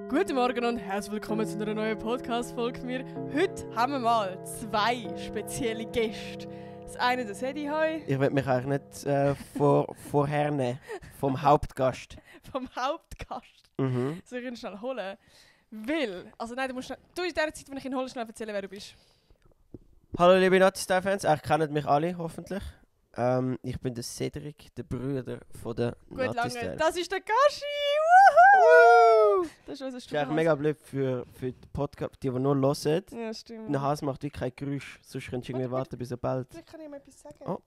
Guten Morgen und herzlich willkommen zu einer neuen Podcast-Folge von mir. Heute haben wir mal zwei spezielle Gäste. Das eine, der Sedi, hi. Ich will mich eigentlich nicht vorhernehmen. Vom Hauptgast. Vom Hauptgast. Soll ich ihn schnell holen? Weil, also nein, du musst schnell, du in der Zeit, wenn ich ihn hole, schnell erzählen, wer du bist. Hallo liebe Nazi-Star-Fans, ihr kennt mich alle hoffentlich. Ich bin der Cedric, der Bruder von der Gut, Nazi-Star. lange. Das ist der Gashi! Woohoo! Das ist unser Das ist eigentlich Stuhlhase. mega blöd für die Podcast, die nur hören. Ja, stimmt. Der Hase macht wirklich kein Geräusch, sonst könntest du irgendwie Warte, warten, bis er bellt. Vielleicht kann ich mal etwas sagen. Oh.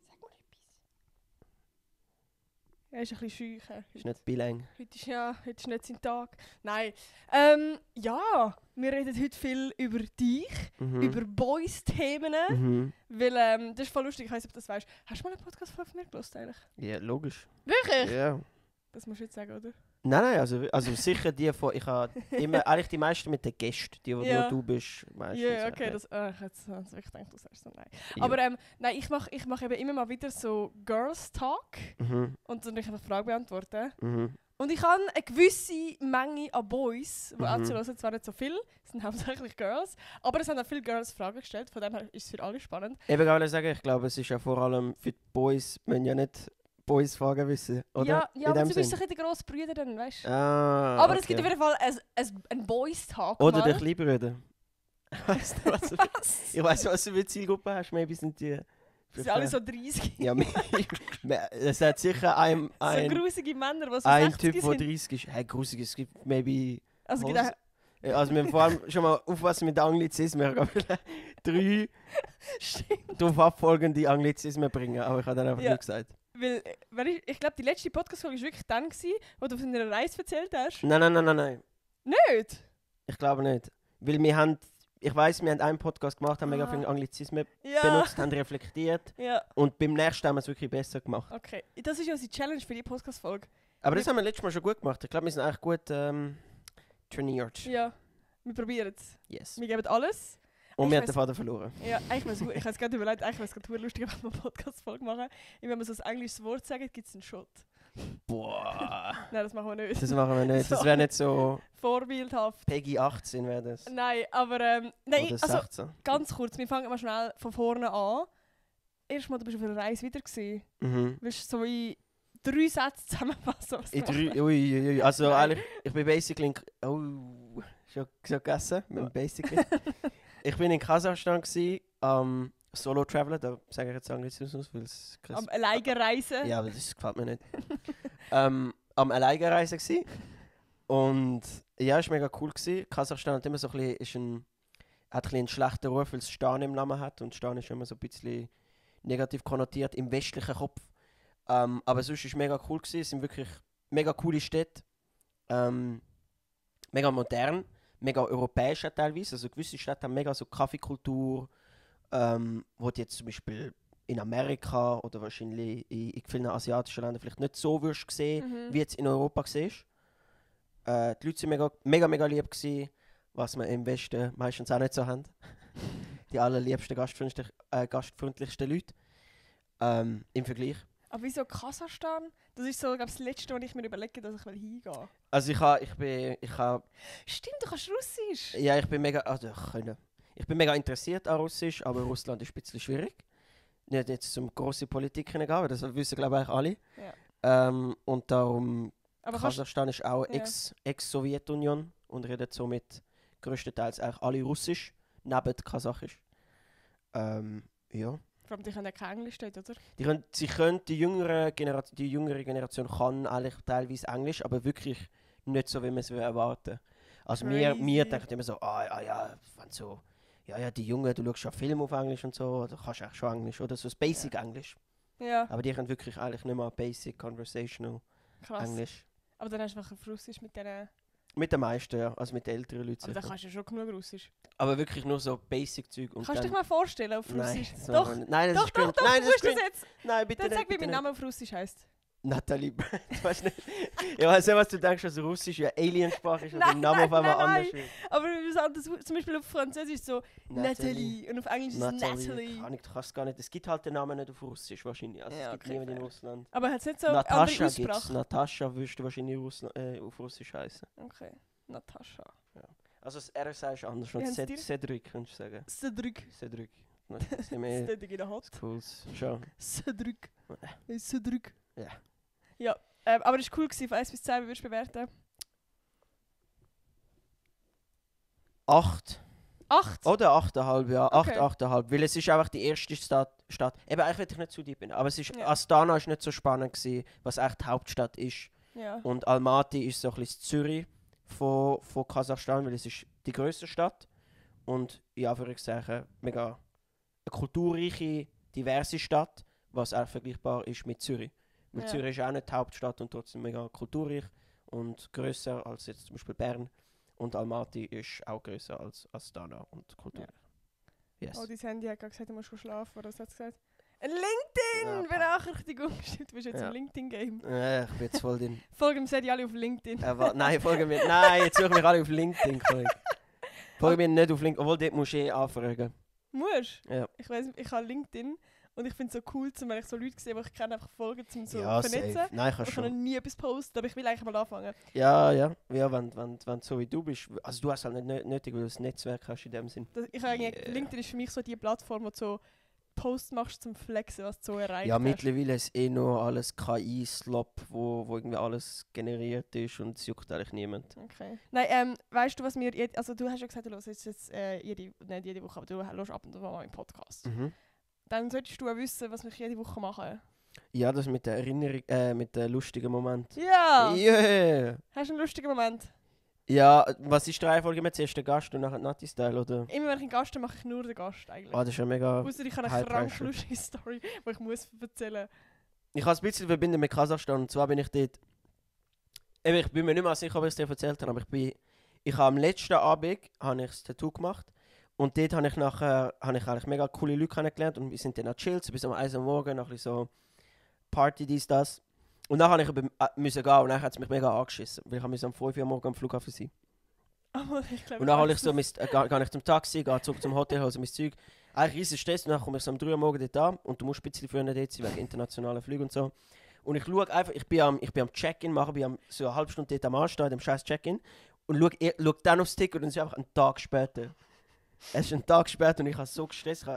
Sag mal etwas. Er ist ein bisschen scheu. Ist nicht bileng. Heute ist nicht sein Tag. Nein. Ja, wir reden heute viel über dich, über Boys-Themen. Weil, das ist voll lustig, ich weiss nicht, ob du das weißt. Hast du mal einen Podcast von mir gehört eigentlich? Ja, logisch. Wirklich? Ja. Das musst du jetzt sagen, oder? Nein, also sicher die von, ich habe immer, eigentlich die meisten mit den Gästen, die wo Ja. nur du bist. Meistens, Ja, okay, ich hätte jetzt wirklich gedacht, du sagst so nein. Ja. Aber nein, ich mach eben immer mal wieder so Girls Talk und dann einfach Fragen beantworten. Und ich habe eine gewisse Menge an Boys, die anzuhören, zwar nicht so viel, es sind hauptsächlich Girls, aber es haben auch viele Girls Fragen gestellt, von dem her ist es für alle spannend. Eben kann ich sagen, ich glaube, es ist ja vor allem für die Boys, man ja nicht Boys Fragen wissen, oder? Ja, aber du bist doch nicht der grosse Brüder dann, weißt du? Aber Es gibt auf jeden Fall einen Boys-Talk. oder mal. der Kleinbrüder. Weißt du, Was? ich weiss, was du für Zielgruppe hast, maybe sind die... Sie sind alle so 30. Ja, es hat sicher ein So grusige Männer, die so ein 60 Typ, der sind. 30 ist. Hey, grusig, es gibt maybe... Also gibt auch- Also wir müssen vor allem schon mal aufpassen mit den Anglizismen. Ich habe 3 Stimmt. darauf abfolgende Anglizismen bringen, aber ich habe dann einfach Ja. nicht gesagt. Weil ich glaube, die letzte Podcast-Folge war wirklich dann, wo du von deiner Reise erzählt hast. Nein. Nicht? Ich glaube nicht. Weil wir haben... Ich weiss, wir haben einen Podcast gemacht, haben mega viele Anglizismen Ja. benutzt, haben reflektiert. Ja, Und beim nächsten haben wir es wirklich besser gemacht. okay. Das ist ja unsere Challenge für die Podcast-Folge. Aber das haben wir letztes Mal schon gut gemacht. Ich glaube, wir sind eigentlich gut trainiert. Ja, wir probieren es. Yes. Wir geben alles. Und Ich wir haben weiss- den Faden verloren. Ja, eigentlich wäre es gut. Ich habe es gerade überlegt, eigentlich wäre es gerade lustig, wenn wir eine Podcast-Folge machen. Wenn wir so ein englisches Wort sagen, gibt es einen Shot. Boah. Nein, das machen wir nicht. Das machen wir nicht. Das wäre nicht so... Vorbildhaft. Peggy 18 wäre das. Nein, aber nein, Oder also 16. ganz kurz, wir fangen mal schnell von vorne an. Erstmal, du bist auf einer Reise wieder gewesen. Willst du so in 3 Sätzen zusammenfassen, was In du 3... Ui. Also Nein. eigentlich... Ich bin basically... Schon gegessen mit dem basically. Ich bin in Kasachstan gsi, Solo-Traveler, da sage ich jetzt Anglizismus, weil es... am alleine reisen? Ja, aber das gefällt mir nicht. Am Alleinreisen gsi. Und ja, es war mega cool gsi. Kasachstan hat immer so ein bisschen, hat ein bisschen einen schlechten Ruf, weil es Stan im Namen hat. Und Stan ist immer so ein bisschen negativ konnotiert im westlichen Kopf. Aber sonst war es mega cool gsi. Es sind wirklich mega coole Städte. Mega modern, mega europäisch auch teilweise. Also gewisse Städte haben mega so Kaffeekultur, wo du jetzt zum Beispiel in Amerika oder wahrscheinlich in vielen asiatischen Ländern vielleicht nicht so wirst sehen, wie jetzt in Europa siehst. Die Leute waren mega lieb gewesen, was wir im Westen meistens auch nicht so haben. Die allerliebsten, gastfreundlichsten Leute im Vergleich. Aber wieso Kasachstan? Das ist so, glaube ich, das Letzte, was ich mir überlege, dass ich hingehen will. Also ich habe Stimmt, du kannst Russisch. ja, ich bin mega, ich bin mega interessiert an Russisch, aber Russland ist ein bisschen schwierig. Nicht jetzt zum grossen Politik hineingehen, aber das wissen glaube ich alle. Ja. Und darum, Aber kannst, Kasachstan ist auch Ja. Ex-Sowjetunion und redet somit größtenteils eigentlich alle Russisch, neben Kasachisch. Ja. vor allem, die können ja kein Englisch dort, oder? Die jüngere Generation kann eigentlich teilweise Englisch, aber wirklich nicht so, wie man es erwarten würde. Also wir Crazy. denken immer so, wenn so, die Jungen, du schaust ja Filme auf Englisch und so, du kannst eigentlich schon Englisch, oder so das Basic Englisch. Ja, Aber die können wirklich eigentlich nicht mal Basic Conversational krass. Englisch. Aber dann hast du einfach auf Russisch mit denen... Mit den meisten, ja, also mit den älteren Leuten. Aber dann sicher. kannst du ja schon genug Russisch. Aber wirklich nur so Basic-Zeug. und Kannst du dann- dich mal vorstellen auf Nein, Russisch? das Doch, machen wir nicht. Nein, das doch, ist cringe. doch, Nein, du das musst ist das cringe. jetzt. Nein, bitte Dann nicht. sag, wie bitte mein nicht. Name auf Russisch heisst. Natalie Brand, weißt nicht? Ich weiß nicht, was du denkst, dass Russisch ja Aliensprache ist und der Name auf einmal anders ist. Aber was anderes, zum Beispiel auf Französisch ist so Natalie und auf Englisch ist es Natalie. Du kannst gar nicht. Es gibt halt den Namen nicht auf Russisch wahrscheinlich. Also es gibt niemanden in Russland. Aber hat es nicht so Natascha andere gibt's. Aussprache? Natascha würdest du wahrscheinlich auf Russisch heißen. Okay, Natascha. Ja. Also das R ist anders. Und Cedric könntest du sagen. Cedric. Cedric. Cedric in der Hand. Cool. Schon. Cedric. Cedric. Ja. Ja, aber es war cool, von 1 bis 10, wie würdest du bewerten? 8. 8? Oder 8,5, ja. 8, Okay. 8,5. Weil es ist einfach die erste Stadt. Eben, eigentlich will ich nicht zu deep bin. Aber es ist, Ja. Astana ist nicht so spannend gewesen, was echt die Hauptstadt ist. Ja. Und Almaty ist so ein bisschen Zürich von Kasachstan, weil es ist die grösste Stadt. Und ja, würde ich sagen, mega eine kulturreiche, diverse Stadt, was auch vergleichbar ist mit Zürich. Weil Ja. Zürich ist auch nicht die Hauptstadt und trotzdem mega kulturreich und grösser als jetzt zum Beispiel Bern. Und Almaty ist auch grösser als Astana und kulturreich. Yes. Oh, dein Handy hat gerade gesagt, du musst schlafen, oder was hat es gesagt? Ein LinkedIn-Benachrichtigung! Du bist jetzt Ja. im LinkedIn-Game. Ich bin jetzt voll drin. Folgen mir alle auf LinkedIn. Nein, folgen mir. Nein, jetzt suchen wir alle auf LinkedIn. Folgen mir nicht auf LinkedIn, obwohl dort musst du anfragen. Musst? Ja. Ich weiss, ich habe LinkedIn und ich finde es so cool, wenn ich so Leute sehe, die ich kenne, einfach folgen, um so Ja, vernetzen. safe. Nein, kannst Ich habe noch schon. nie etwas posten, aber ich will eigentlich mal anfangen. Ja, wenn du so wie du bist. Also du hast halt nicht nötig, weil du ein Netzwerk hast in dem Sinn. LinkedIn ist für mich so die Plattform, wo du so Posts machst zum Flexen, was du so erreicht Ja, hast. mittlerweile ist nur alles KI-Slop, wo irgendwie alles generiert ist und es juckt eigentlich niemand. Okay. Nein, weißt du, was mir also du hast ja gesagt, du hörst jetzt nicht jede Woche, aber du hörst ab und zu mal meinen Podcast. Mhm. Dann solltest du auch wissen, was wir jede Woche machen. Ja, das mit der Erinnerung, mit dem lustigen Moment. Ja! Yeah! Hast du einen lustigen Moment? Ja, was ist die Reihenfolge mit zuerst der Gast und nachher Nati-Style, oder? Immer wenn ich einen Gast habe, mache ich nur den Gast eigentlich. Ah, das ist ja mega... Ausser ich habe eine High krank pressure. lustige Story, die ich muss erzählen. Ich habe es ein bisschen verbinden mit Kasachstan. Und zwar bin ich dort... Eben, ich bin mir nicht mehr sicher, ob ich es dir erzählt habe, aber ich habe am letzten Abend habe ich das Tattoo gemacht. Und dort habe ich eigentlich mega coole Leute kennengelernt. Und wir sind dann auch chillt, so bis um 1 Uhr morgen, noch ein bisschen so Party, dies, das. Und dann musste ich müssen gehen und dann hat es mich mega angeschissen. Weil ich am 5 Uhr morgen am Flughafen sein. Aber ich glaube, Und dann gehe ich zum Taxi, gehe zurück zum Hotel, hole so mein Zeug. Eigentlich riesen Stress und dann komme ich so um 3 Uhr morgens dort an und du musst ein bisschen früher dort sein, wegen internationalen Flügen und so. Und ich schaue einfach, ich bin am Check-in machen, bin so eine halbe Stunde dort am Anstehen, in dem scheiß Check-in. Und schaue dann aufs Ticket und es ist einfach ein Tag später. Es ist ein Tag später und ich habe so gestresst, ich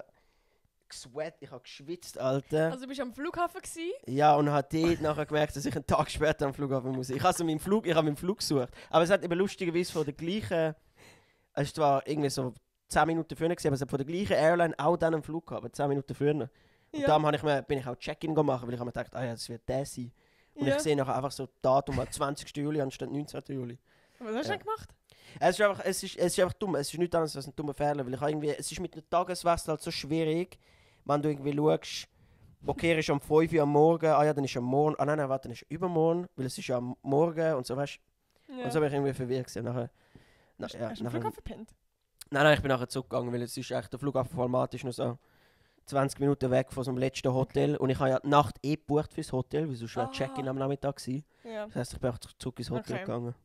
habe geschwitzt, Alter. Also du bist am Flughafen gewesen? Ja, und habe dort nachher gemerkt, dass ich einen Tag später am Flughafen muss. Ich habe meinen Flug gesucht. Aber es hat eben lustigerweise von der gleichen... Es war irgendwie so 10 Minuten früher gewesen, aber es hat von der gleichen Airline auch dann einen Flug gehabt, aber 10 Minuten früher. Und darum bin ich auch Check-in machen, weil ich mir gedacht, ja, das wird der sein. Und ich sehe nachher einfach so Datum, 20. Juli anstatt 19. Juli. Was hast du denn gemacht? Es ist einfach dumm. Es ist nichts anderes als ein dummer Fehler, weil es ist mit einem Tageswechsel halt so schwierig, wenn du irgendwie schaust, okay, er ist um 5 Uhr am Morgen, dann ist am Morgen, nein, warte, dann ist übermorgen, weil es ist ja am Morgen und so, weißt du. Ja. Und so bin ich irgendwie verwirrt gewesen. Hast du am Flughafen gepennt? Nein, ich bin nachher zurückgegangen, weil es ist echt, der Flughafen von Almaty ist nur so 20 Minuten weg von so dem letzten Hotel. Und ich habe ja die Nacht gebucht fürs Hotel, weil sonst war Check-in am Nachmittag gewesen. Ja. Das heisst, ich bin auch zurück ins Hotel gegangen.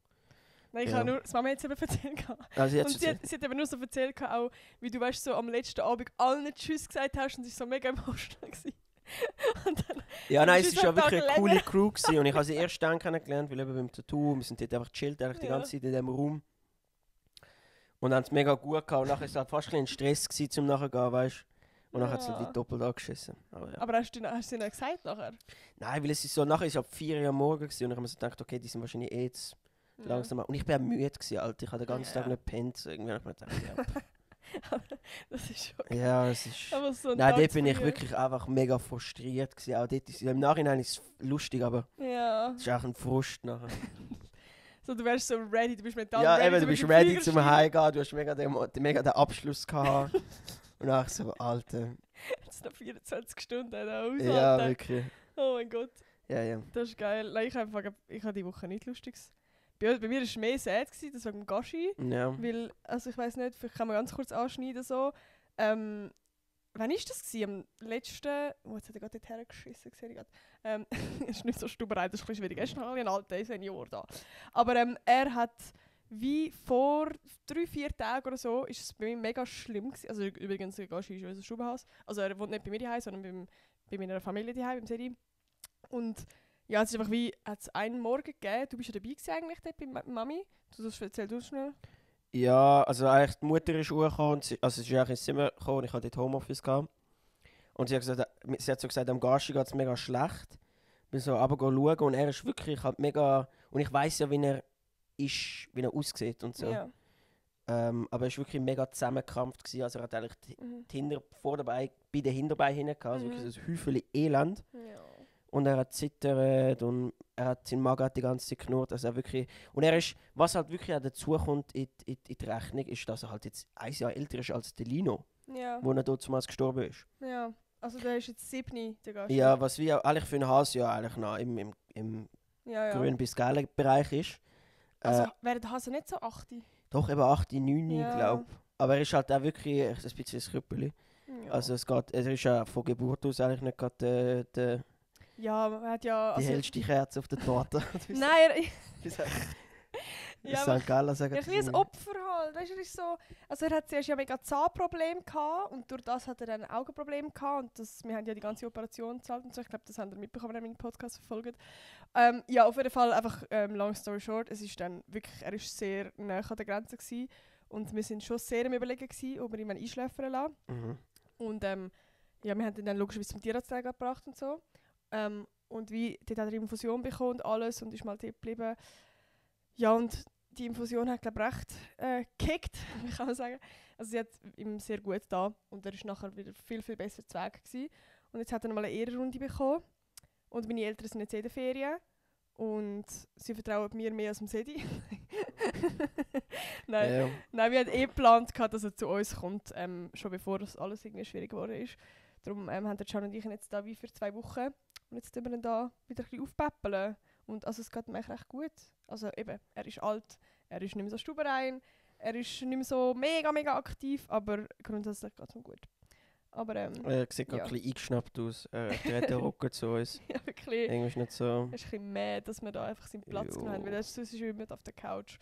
Nein, ich habe nur, das Mama jetzt eben erzählt. Also Und sie hat eben nur so erzählt, auch, wie du weißt, so am letzten Abend allen Tschüss gesagt hast und sie war so mega emotional gewesen. Und dann, ja, nein, es es war ist ja ein wirklich Tag eine coole länger. Crew gewesen. Und ich habe sie erst dann kennengelernt, weil eben beim Tattoo, wir sind dort einfach chillt, eigentlich die ganze Zeit in diesem Raum. Und haben es mega gut gehabt. Und nachher war es halt fast ein Stress gewesen, zum nachher gehen, weißt du. Und nachher hat es halt wie doppelt angeschissen. Aber, ja. aber hast du ihnen gesagt nachher? Nein, weil es ist so, nachher ist es ab 4 Uhr am Morgen gewesen, und ich habe mir so gedacht, okay, die sind wahrscheinlich jetzt langsam. Und ich bin auch müde gewesen, Alter. Ich habe den ganzen Tag nicht gepennt. So, irgendwie habe ich mir gedacht, ja. Das ist schon Ja, es ist... aber so ein Nein, Tag dort zu bin ich früh. wirklich einfach mega frustriert gewesen. Auch dort ist, im Nachhinein ist es lustig, aber Ja. es ist auch ein Frust nachher. So, du wärst so ready, du bist mental Ja, ready. eben, du bist bist im ready Flieger zum steigen. Heimgehen, du hast mega den Abschluss gehabt. Und dann so, Alter. Jetzt noch 24 Stunden aushalten. Ja, wirklich. Oh mein Gott, Ja. das ist geil. Nein, ich habe die Woche nicht Lustiges. Bei mir war es mehr sad, das wegen dem Gashi. Ja. Weil, also ich weiß nicht, vielleicht kann man ganz kurz anschneiden so. wann war das gewesen? Am letzten... Oh, jetzt hat er gerade dort hergeschissen, sehe ich gerade. Ist nicht so stuberei, das ist ein bisschen schwierig. Er ist noch ein alter Senior da. Aber er hat wie vor 3-4 Tagen oder so, ist es bei mir mega schlimm gewesen. Also übrigens, er geht in unser Stubenhaus. Also er wohnt nicht bei mir daheim, sondern bei meiner Familie daheim, beim Sedi. Und ja, es ist einfach wie, hat es einen Morgen gegeben, du bist ja dabei gewesen eigentlich dort bei Mami. Erzähl du schnell. Ja, also eigentlich die Mutter ist hochgekommen, und also sie ist eigentlich ins Zimmer gekommen und ich hatte dort Homeoffice gehabt. Und sie hat so gesagt, am Gashi geht es mega schlecht. Ich bin so runter schauen und er ist wirklich halt mega... Und ich weiss ja, wie er aussieht und so. Ja. Aber er war wirklich mega zusammengekrampft gewesen. Also er hat eigentlich bei den Hinterbeinen hinten gehabt, also wirklich so ein Häufchen Elend. Ja. Und er hat zittert und sein Magen hat die ganze Zeit knurrt. Also er wirklich, und er ist, was halt wirklich auch dazu kommt in die Rechnung, ist, dass er halt jetzt 1 Jahr älter ist als der Lino, wo er dort zumal gestorben ist. Ja, also der ist jetzt 7, der Gast. Ja, was wie auch eigentlich für ein Hase ja eigentlich noch im grün bis gelben Bereich ist. Also wäre der Hase nicht so 8? Doch, eben 8, 9, Ja. glaube ich. Aber er ist halt auch wirklich ein bisschen ein Krüppeli. Ja. Also er ist ja von Geburt aus eigentlich nicht gerade Ja, man hat ja... die hellste Kerze auf der Torte. Nein, Ja, aber St. Gallen sagen ja, wie ein Opfer halt. Weißt du, er ist so... Also er hat zuerst ja mega Zahnprobleme gehabt und durch das hat er dann Augenprobleme gehabt und wir haben ja die ganze Operation gezahlt und so. Ich glaube, das haben wir mitbekommen, wenn ihr meinen Podcast verfolgt. Ja, auf jeden Fall einfach long story short, es ist dann wirklich, er ist sehr nah an der Grenze gewesen und wir sind schon sehr am Überlegen gewesen, ob wir ihn einschläfern lassen. Und ja, wir haben ihn dann logischerweise zum Tierarzt gebracht und so. Und wie, dort hat er Infusion bekommen und alles und ist mal dort geblieben. Ja, und die Infusion hat, glaube ich, recht gekickt, wie kann man sagen. Also sie hat ihm sehr gut da und er ist nachher wieder viel, viel besser zu Weg gewesen. Und jetzt hat er mal eine Ehrenrunde bekommen. Und meine Eltern sind jetzt in der Ferien. Und sie vertrauen mir mehr als dem Sedi. Nein, wir hatten geplant, dass er zu uns kommt, schon bevor das alles irgendwie schwierig geworden ist. Darum haben der Can und ich ihn jetzt da wie für 2 Wochen. Und jetzt tun wir ihn da wieder ein bisschen aufpäppeln. Und also es geht ihm eigentlich recht gut. Also eben, er ist alt, er ist nicht mehr so stuberein, er ist nicht mehr so mega, mega aktiv, aber grundsätzlich geht es ihm gut. Aber er sieht gerade ein bisschen eingeschnappt aus. Er dreht den Rücken zu uns. Ja, wirklich. Irgendwie ist nicht so... Er ist ein bisschen mad, dass wir da einfach seinen Platz genommen haben, weil er sonst ist immer auf der Couch.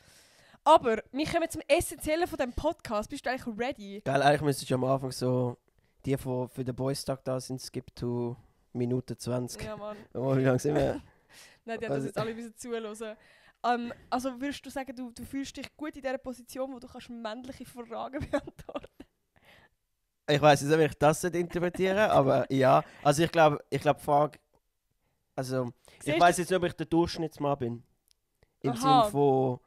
Aber wir kommen zum Essentiellen von diesem Podcast. Bist du eigentlich ready? Geil, eigentlich müsstest du am Anfang so... Die für den Boys-Tag da sind, skip to Minute 20. Ja, Mann. Oh, wie lange sind wir? Nein, die haben das jetzt alle wieder zuhören. Also würdest du sagen, du fühlst dich gut in dieser Position, wo du kannst männliche Fragen beantworten? Ich weiss nicht, ob ich das interpretieren aber ja. Also ich glaube, die Frage... Also, ich weiss jetzt nicht, ob ich der Durchschnittsmann bin. Im Sinne von...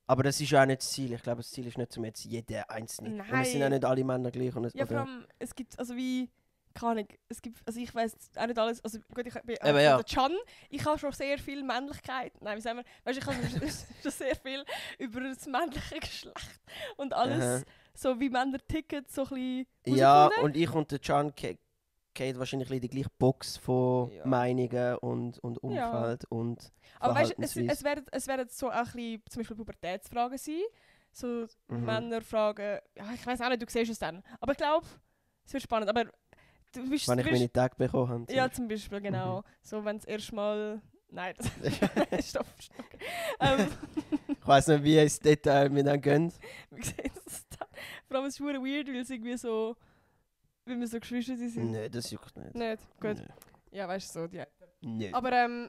Aber das ist ja auch nicht das Ziel. Ich glaube, das Ziel ist nicht, um jetzt jeden Einzelnen... Nein. Und es sind auch nicht alle Männer gleich. Und Ja, vor allem, es gibt, also wie... Keine Ahnung, es gibt, also ich weiss auch nicht alles, also gut, ich bin der Can, ich habe schon sehr viel Männlichkeit, nein, wie sagen wir, weißt, ich habe schon sehr viel über das männliche Geschlecht und alles, so wie Männer ticken, so ein bisschen ja, und ich und der Can geht wahrscheinlich in die gleiche Box von Meinungen und Umfeld und aber weißt, es werden so auch ein bisschen, zum Beispiel Pubertätsfragen sein, so Männerfragen, ja, ich weiss auch nicht, du siehst es dann, aber ich glaube, es wird spannend, aber wenn ich meine Tage bekommen habe. Ja, zum Beispiel, genau. So, wenn es erstmal... Nein, das stopp. Ich weiss nicht, wie es Detail mit einem gönnt. Wie sieht das dann? Vor allem ist es verdammt weird, weil es irgendwie so... Wie wir so Geschwister sind. Nein, das juckt nicht. Nicht? Gut. Nee. Ja, weißt du, so, die... Nee. Aber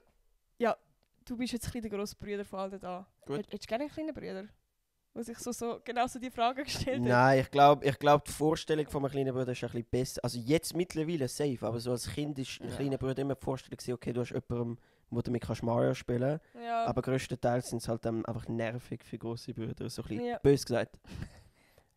ja, du bist jetzt ein bisschen der grosse Bruder von allen da. Gut. Hättest du gerne einen kleinen Bruder? Wo sich so genau so die Fragen gestellt hat? Nein, ich glaube, die Vorstellung von meinem kleinen Bruder ist ein bisschen besser. Also jetzt mittlerweile safe, aber so als Kind ist ein kleiner Bruder immer die Vorstellung gewesen, okay, du hast jemanden, wo du mit Mario spielen kannst. Ja. Aber größtenteils sind es halt einfach nervig für grosse Brüder, so ein bisschen böse gesagt.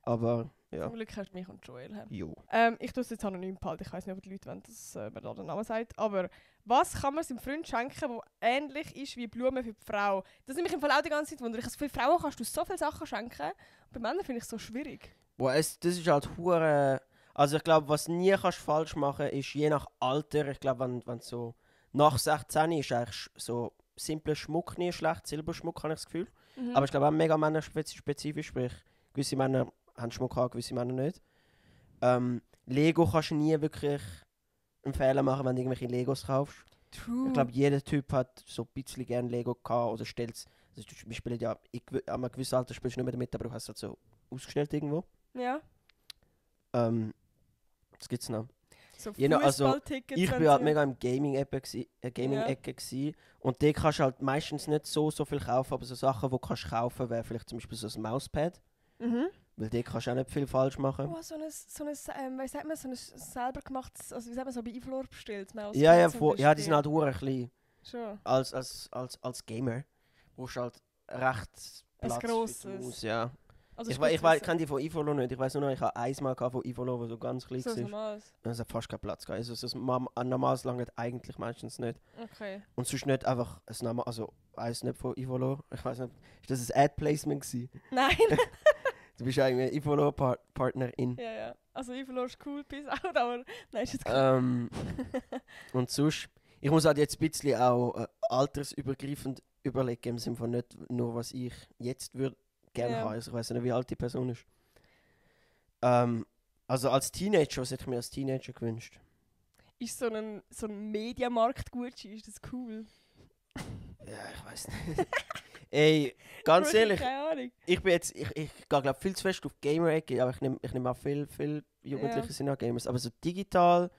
Aber ja. Zum Glück hast du mich und Joel. Jo. Ich tue es jetzt anonym behalten. Ich weiß nicht, ob die Leute wollen, dass man da den Namen sagt. Aber was kann man seinem Freund schenken, der ähnlich ist wie Blumen für die Frau? Das ist nämlich im Fall auch die ganze Zeit wundern. Für Frauen kannst du so viele Sachen schenken. Bei Männern finde ich es so schwierig. Das ist halt hure. Also ich glaube, was nie kannst falsch machen ist, je nach Alter, ich glaube, wenn so nach 16 ist eigentlich so simpler Schmuck nie schlecht, Silberschmuck habe ich das Gefühl. Aber ich glaube auch mega männerspezifisch, sprich gewisse Männer haben Schmuck an, gewisse Männer nicht. Lego kannst du nie wirklich einen Fehler machen, wenn du irgendwelche Legos kaufst. True. Ich glaube, jeder Typ hat so ein bisschen gerne Lego gehabt oder stellt also wir spielen ja, an einem gewissen Alter spielst du nicht mehr damit, aber du hast es halt so ausgestellt irgendwo. Ja. Was gibt's noch? So Ja, also, Fußballtickets. Ich bin halt mega im Gaming-Ecke gsi und dort kannst du halt meistens nicht so viel kaufen, aber so Sachen, die kannst kaufen, wäre vielleicht zum Beispiel so ein Mauspad. Mhm. Weil dort kannst du auch nicht viel falsch machen. Oh, so ein wie sagt man, so ein selber gemachtes, also wie sagt man, so bei Iflor bestellt. Ja, die sind halt hure klein. Schon. Als Gamer brauchst du halt recht Ein Platz grosses. für die Maus, ja. Also Ich kenne die von Ivolo nicht. Ich weiß nur noch, ich hatte eins mal von Ivolo, das so ganz klein so war. normales. Es hat fast keinen Platz gehabt. Also so ein normales langt eigentlich meistens nicht. Okay. Und sonst nicht einfach ein Name, also eins nicht von Ivolo. Ich weiß nicht, ist das ein Ad-Placement gewesen? Nein. Du bist eigentlich eine Ivolo-Partnerin. Ja. Also Iflor ist cool, peace out, aber nein, ist jetzt cool. Und sonst, ich muss halt jetzt ein bisschen auch altersübergreifend überlegen, im Sinne von nicht nur, was ich jetzt würde gerne haben. Also ich weiß nicht, wie alt die Person ist. Also als Teenager, was hätte ich mir als Teenager gewünscht? Ist so ein Mediamarkt-Gutschein, ist das cool? Ja, ich weiß nicht. Ey, ganz ehrlich, Keine Ahnung. ich gehe glaube viel zu fest auf Gamer-Ecke, aber ich nehm auch viel Jugendliche sind auch Gamers. Aber so digitale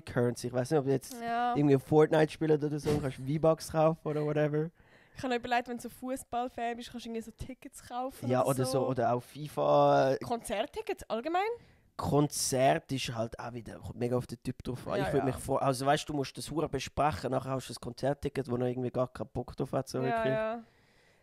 Currency, ich weiß nicht, ob du jetzt irgendwie Fortnite spielen oder so, kannst V-Bucks kaufen oder whatever. Ich habe mir überlegt, wenn du so Fußballfan bist, kannst du irgendwie so Tickets kaufen. Ja, oder so, oder auch FIFA. Konzerttickets allgemein? Konzert ist halt auch wieder, kommt mega auf den Typ drauf an. Ja, Ich würde mich also weißt du, musst das hure besprechen, nachher hast du ein Konzertticket, wo noch irgendwie gar keinen Bock drauf hat. So wirklich. Ja.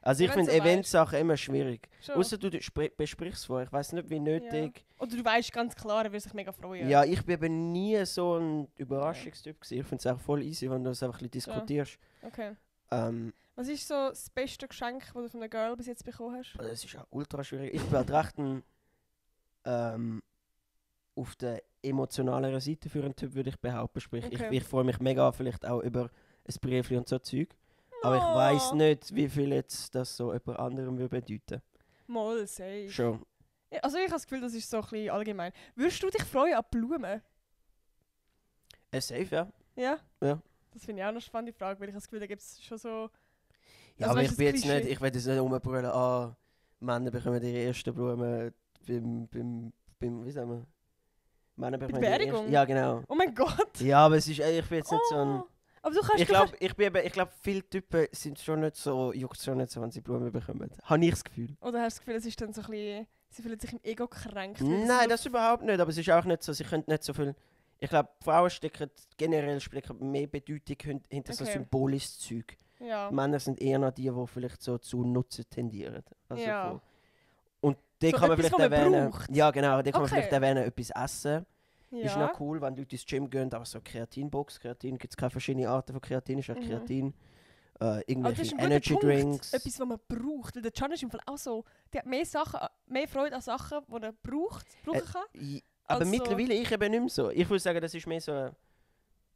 Also ich Ja, wenn finde du so Eventsachen immer schwierig. Schon. Außer du besprichst es vorher. Ich weiß nicht, wie nötig. Ja. Oder du weißt ganz klar, er würde sich mega freuen. Ja, ich bin eben nie so ein Überraschungstyp gewesen. Ich finde es auch voll easy, wenn du das einfach ein bisschen diskutierst. Okay. Ähm, Was ist so das beste Geschenk, das du von einer Girl bis jetzt bekommen hast? Das ist auch ultra schwierig. Ich bin halt recht auf der emotionaleren Seite für einen Typ, würde ich behaupten. Sprich, Okay. ich freue mich mega vielleicht auch über ein Briefchen und so Zeug. Aber ich Oh. weiss nicht, wie viel jetzt das so jemand anderem würde bedeuten. Mal, safe. Schon. Ja, also ich habe das Gefühl, das ist so ein bisschen allgemein. Würdest du dich freuen an Blumen? Safe, ja. Ja? Ja. Das finde ich auch eine spannende Frage, weil ich habe das Gefühl, da gibt es schon so... Ja, Also aber weißt ich du, bin das jetzt Klischee? nicht, ich will jetzt nicht rumbrüllen, Männer bekommen ihre ersten Blumen beim wie sagen wir? Männer bekommen ihre Beerdigung? ersten, ja, genau. Oh mein Gott! Ja, aber es ist, ich bin jetzt nicht so ein... Oh. Aber du kannst... Ich glaube, viele Typen sind schon nicht so, juckt schon nicht so, wenn sie Blumen bekommen. Habe ich das Gefühl. Oder hast du das Gefühl, es ist dann so ein bisschen... Sie fühlen sich im Ego gekränkt? Nein, das überhaupt nicht, aber es ist auch nicht so, sie können nicht so viel... Ich glaube, Frauen stecken mehr Bedeutung hinter so Okay. symbolisches Zeug. Ja. Männer sind eher noch die vielleicht so zu Nutzen tendieren. Also Ja. und die So kann man etwas, vielleicht was man erwähnen. braucht. Ja, genau, die kann man Okay. vielleicht erwähnen, etwas essen. Ja. Ist noch cool, wenn Leute ins Gym gehen, aber so Kreatinbox. Kreatin gibt es keine verschiedenen Arten von Kreatin, ist auch Mhm. Kreatin. Aber das Irgendwelche ist ein guter Energy Punkt. Drinks. Etwas, was man braucht. Weil der Can ist im Fall auch so... Der hat mehr Freude an Sachen, die er brauchen kann. Aber Also- mittlerweile ich eben nicht mehr so. Ich würde sagen, das ist mehr so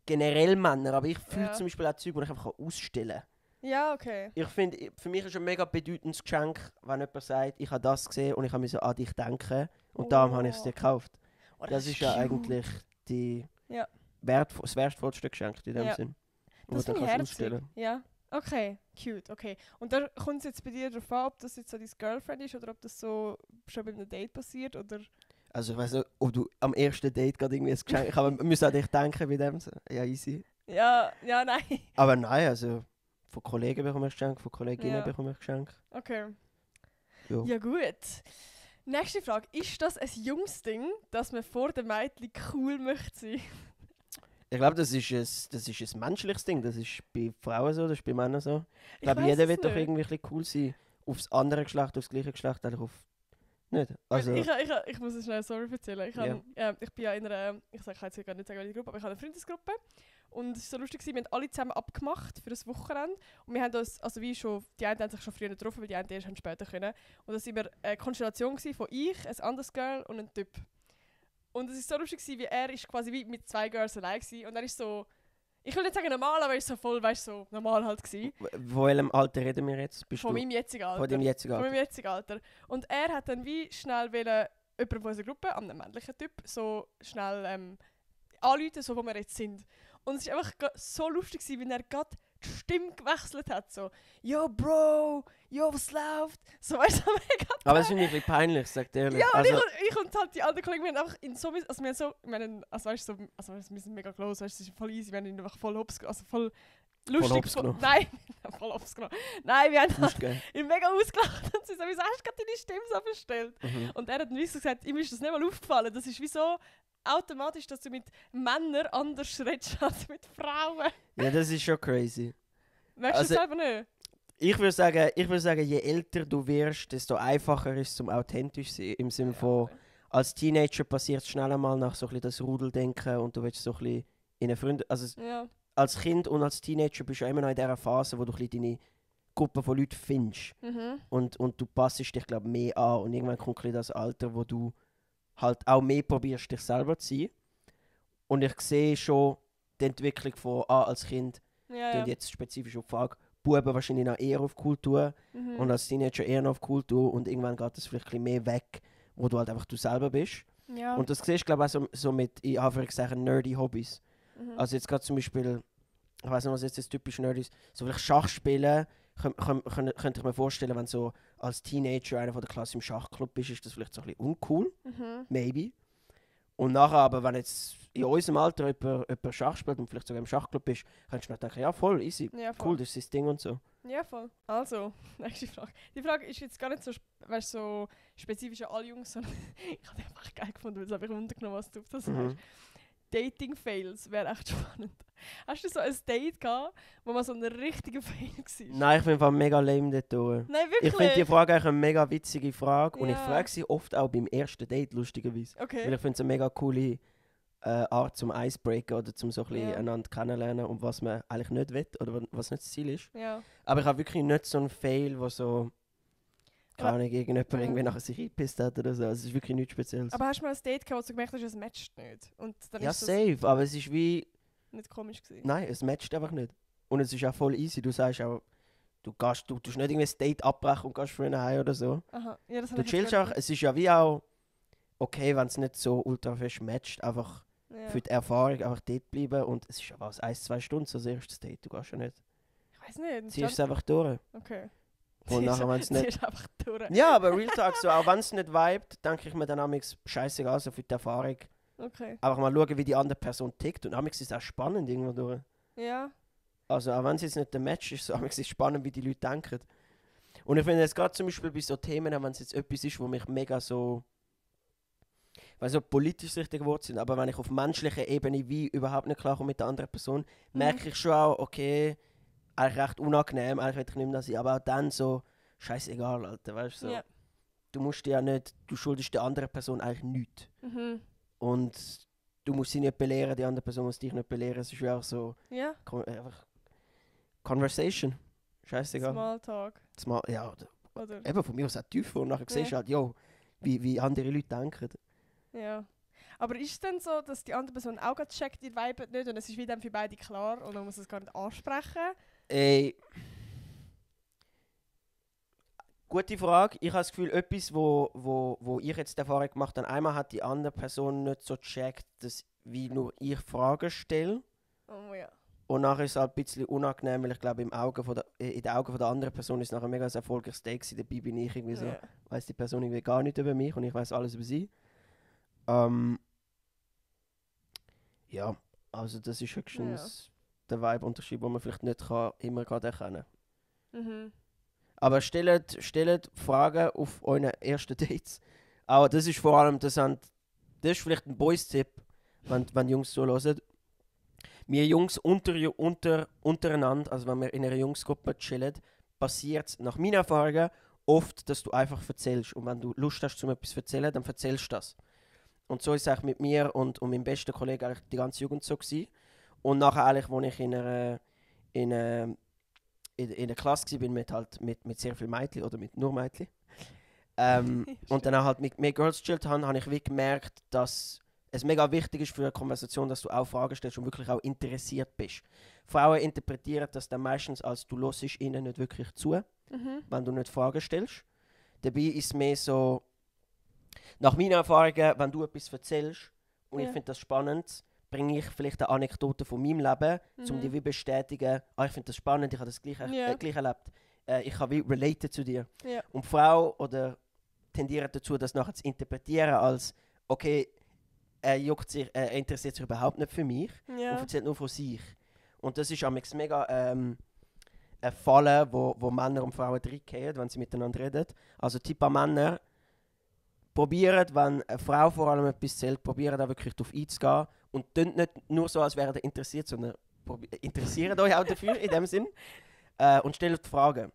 generell Männer, aber ich fühle Ja. zum Beispiel auch Zeug, die ich einfach ausstellen kann. Ja, okay. Ich finde, für mich ist ein mega bedeutendes Geschenk, wenn jemand sagt, ich habe das gesehen und ich habe an dich denken und darum habe ich es dir gekauft. Oh, Das ist ja cute. eigentlich Ja. das wertvollste Geschenk in dem Ja. Sinn. Das Und dann finde ich kannst du herzig. ausstellen. Ja. Okay, cute, okay. Und da kommt es jetzt bei dir darauf an, ob das jetzt so dein Girlfriend ist oder ob das so schon bei einem Date passiert oder... Also ich weiß nicht, ob du am ersten Date gerade irgendwie ein Geschenk... Ich müsste an dich denken bei dem. Ja, easy. Ja, nein. Aber nein, also von Kollegen bekomme ich Geschenk, von Kolleginnen Ja. bekomme ich Geschenk. Okay. Ja. Ja gut. Nächste Frage. Ist das ein Jungsding, dass man vor den Mädchen cool möchte sein? Ich glaube, das ist ein menschliches Ding. Das ist bei Frauen so, das ist bei Männern so. Ich glaube, weiss jeder es wird doch nicht. irgendwie ein bisschen cool sein. Aufs andere Geschlecht, aufs gleiche Geschlecht, eigentlich auf... Nicht? Also, Ich muss es schnell Story erzählen. Ja. Ich bin ja in einer, ich kann jetzt gar nicht sagen, welche Gruppe, aber ich habe eine Freundesgruppe. Und es war so lustig, wir haben alle zusammen abgemacht für das Wochenende. Und wir haben uns, also wie schon, die einen haben sich schon früher getroffen, weil die einen erst später können. Und das war eine Konstellation gewesen von ich, ein anderes Girl und ein Typ. Und es war so lustig, wie er ist quasi wie mit zwei Girls allein war. Und er ist so, ich will nicht sagen normal, aber er ist so voll, weißt du, so normal halt gewesen. von welchem Alter reden wir jetzt? Bist Von du? meinem jetzigen Alter. Von deinem jetzigen Von Alter? meinem jetzigen Alter. Und er hat dann wie schnell wollen, jemanden von unserer Gruppe, an einem männlichen Typ, so schnell anrufen, so wo wir jetzt sind. Und es war einfach so lustig, wie er gerade die Stimme gewechselt hat. So, yo Bro, yo, was läuft? So, weißt du, mega. Aber es ist ein bisschen peinlich, sagt ehrlich. Ja, also, ich und halt die anderen Kollegen, wir haben einfach in so, also wir haben so, weißt du, so, also wir sind mega close, weißt du, es ist voll easy, wir haben ihn einfach voll hops, also voll lustig. Nein, voll hops genommen. Nein, wir haben halt ihn mega ausgelacht und sie so, wieso hast du gerade deine Stimme so verstellt? Und er hat dann so gesagt, ihm ist das nicht mal aufgefallen, das ist wie so automatisch, dass du mit Männern anders redest als mit Frauen. Ja, das ist schon crazy. Merkst du das selber nicht? Ich würde sagen, je älter du wirst, desto einfacher ist es zum authentisch sein. Im Sinne von, als Teenager passiert es schnell einmal nach so ein bisschen das Rudeldenken und du willst so ein bisschen in eine Freunde... Also als Kind und als Teenager bist du ja immer noch in dieser Phase, wo du ein bisschen deine Gruppe von Leuten findest. Und du passest dich, glaube ich, mehr an. Und irgendwann kommt ein bisschen das Alter, wo du halt auch mehr probierst, dich selber zu sein. Und ich sehe schon die Entwicklung von als Kind, und jetzt spezifisch auf die Frage, Buben wahrscheinlich noch eher auf Kultur und als Teenager eher noch auf Kultur und irgendwann geht das vielleicht ein bisschen mehr weg, wo du halt einfach du selber bist. Ja. Und das siehst du, glaube ich, auch so mit, in Anführungszeichen, nerdy Hobbys. Also jetzt gerade zum Beispiel, ich weiß nicht, was jetzt das typisch nerdy ist, so vielleicht Schach spielen, könnte ich mir vorstellen, wenn so als Teenager einer von der Klasse im Schachclub bist, ist das vielleicht so ein bisschen uncool, maybe. Und nachher aber, wenn jetzt in unserem Alter jemand Schach spielt und vielleicht sogar im Schachclub bist, kannst du noch denken, ja voll, easy, ja, voll. Cool, das ist das Ding und so. Ja, voll. Also, nächste Frage. Die Frage ist jetzt gar nicht so, so spezifisch an alle Jungs, sondern ich habe einfach geil gefunden, weil es einfach runtergenommen, was du auf das hast. Dating-Fails wäre echt spannend. Hast du so ein Date gehabt, wo man so ein richtiger Fail war? Nein, ich bin einfach mega lame dort durch. Nein, wirklich? Ich finde die Frage eigentlich eine mega witzige Frage und ich frage sie oft auch beim ersten Date, lustigerweise. Okay. Weil ich finde es eine mega coole Art zum Icebreaker oder zum so ein bisschen einander kennenlernen und was man eigentlich nicht will oder was nicht das Ziel ist. Ja. Aber ich habe wirklich nicht so einen Fail, wo so keine Ahnung, irgendjemand irgendwie nachher sich eingepisst hat oder so. Also es ist wirklich nichts Spezielles. Aber hast du mal ein Date gehabt, wo du gemerkt hast, es matcht nicht? Und dann ja, ist das safe, aber es ist wie... nicht komisch gewesen? Nein, es matcht einfach nicht. Und es ist auch voll easy. Du sagst auch, du tust nicht irgendwie ein Date abbrechen und gehst für einen heim oder so. Aha. Ja, das du chillst auch, es ist ja wie auch okay, wenn es nicht so ultra fest matcht, einfach für die Erfahrung einfach dort bleiben. Und es ist ja was, 1-2 Stunden so das erste Date, du gehst ja nicht. Ich weiß nicht. Ziehst es einfach durch. Okay. Und nachher, wenn es nicht... Ziehst einfach durch. Ja, aber Real Talk, so, auch wenn es nicht vibet, denke ich mir dann amigs scheißegal, so für die Erfahrung. Okay. Einfach mal schauen, wie die andere Person tickt. Und amigs ist es auch spannend irgendwo durch. Ja. Also auch wenn es jetzt nicht der Match ist, so amigs ist es spannend, wie die Leute denken. Und ich finde jetzt gerade zum Beispiel bei so Themen, wenn es jetzt etwas ist, wo mich mega so... Ich weiß nicht, ob politisch das richtige Wort sind, aber wenn ich auf menschlicher Ebene wie überhaupt nicht klarkomme mit der anderen Person, merke ich schon auch, okay, eigentlich recht unangenehm, eigentlich will ich nicht mehr das sein, aber auch dann so, scheißegal, Alter, weißt du, so. Ja. Du musst dir ja nicht, du schuldest der anderen Person eigentlich nichts. Und du musst sie nicht belehren, die andere Person muss dich nicht belehren, es ist ja auch so, einfach Conversation, scheißegal. Smalltalk. Ja, oder eben von mir aus auch tiefer und nachher siehst du halt, jo, wie andere Leute denken. Ja. Aber ist es denn so, dass die andere Person auch gerade checkt, ihr Vibe nicht und es ist wie dann für beide klar und man muss es gar nicht ansprechen? Gute Frage. Ich habe das Gefühl, etwas, wo ich jetzt die Erfahrung gemacht habe, einmal hat die andere Person nicht so gecheckt, dass wie nur ich Fragen stelle. Oh ja. Und nachher ist es halt ein bisschen unangenehm, weil ich glaube, in den Augen von der anderen Person ist es nachher mega ein erfolgreiches Date gewesen. Dabei bin ich irgendwie so, weiss die Person irgendwie gar nicht über mich und ich weiß alles über sie. Ja, also das ist höchstens der Vibe-Unterschied, den man vielleicht nicht immer gerade erkennen kann. Aber stellt Fragen auf euren ersten Dates. Aber das ist vor allem, das ist vielleicht ein Boys-Tipp, wenn Jungs zuhören. Wir Jungs untereinander, also wenn wir in einer Jungsgruppe chillen, passiert es nach meinen Erfahrungen oft, dass du einfach erzählst. Und wenn du Lust hast, um etwas zu erzählen, dann erzählst du das. Und so ist es eigentlich mit mir und meinem besten Kollegen eigentlich die ganze Jugend so gewesen. Und nachher eigentlich, als ich in der Klasse war, mit sehr vielen Mädchen oder mit nur Mädchen. Und dann auch halt mit mehr Girls chillt habe ich wie gemerkt, dass es mega wichtig ist für eine Konversation, dass du auch Fragen stellst und wirklich auch interessiert bist. Frauen interpretieren das dann meistens als du hörst ihnen nicht wirklich zu, wenn du nicht Fragen stellst. Dabei ist es mehr so, nach meinen Erfahrungen, wenn du etwas erzählst und ich Ja. finde das spannend, bringe ich vielleicht eine Anekdote von meinem Leben, um dir wie bestätigen, ich finde das spannend, ich habe das gleich, Ja. gleich erlebt. Ich kann wie relaten zu dir. Ja. Und die Frau oder tendiert dazu, das nachher zu interpretieren als, okay, er interessiert sich überhaupt nicht für mich und Ja. erzählt nur von sich. Und das ist amigs mega ein Fall, wo Männer und Frauen reingehen, wenn sie miteinander reden. Also Tipp an Männer, probiert, wenn eine Frau vor allem etwas erzählt, probiert auch wirklich darauf einzugehen und tönt nicht nur so, als wäre ihr interessiert, sondern interessiert euch auch dafür, in dem Sinn. Und stellt Fragen.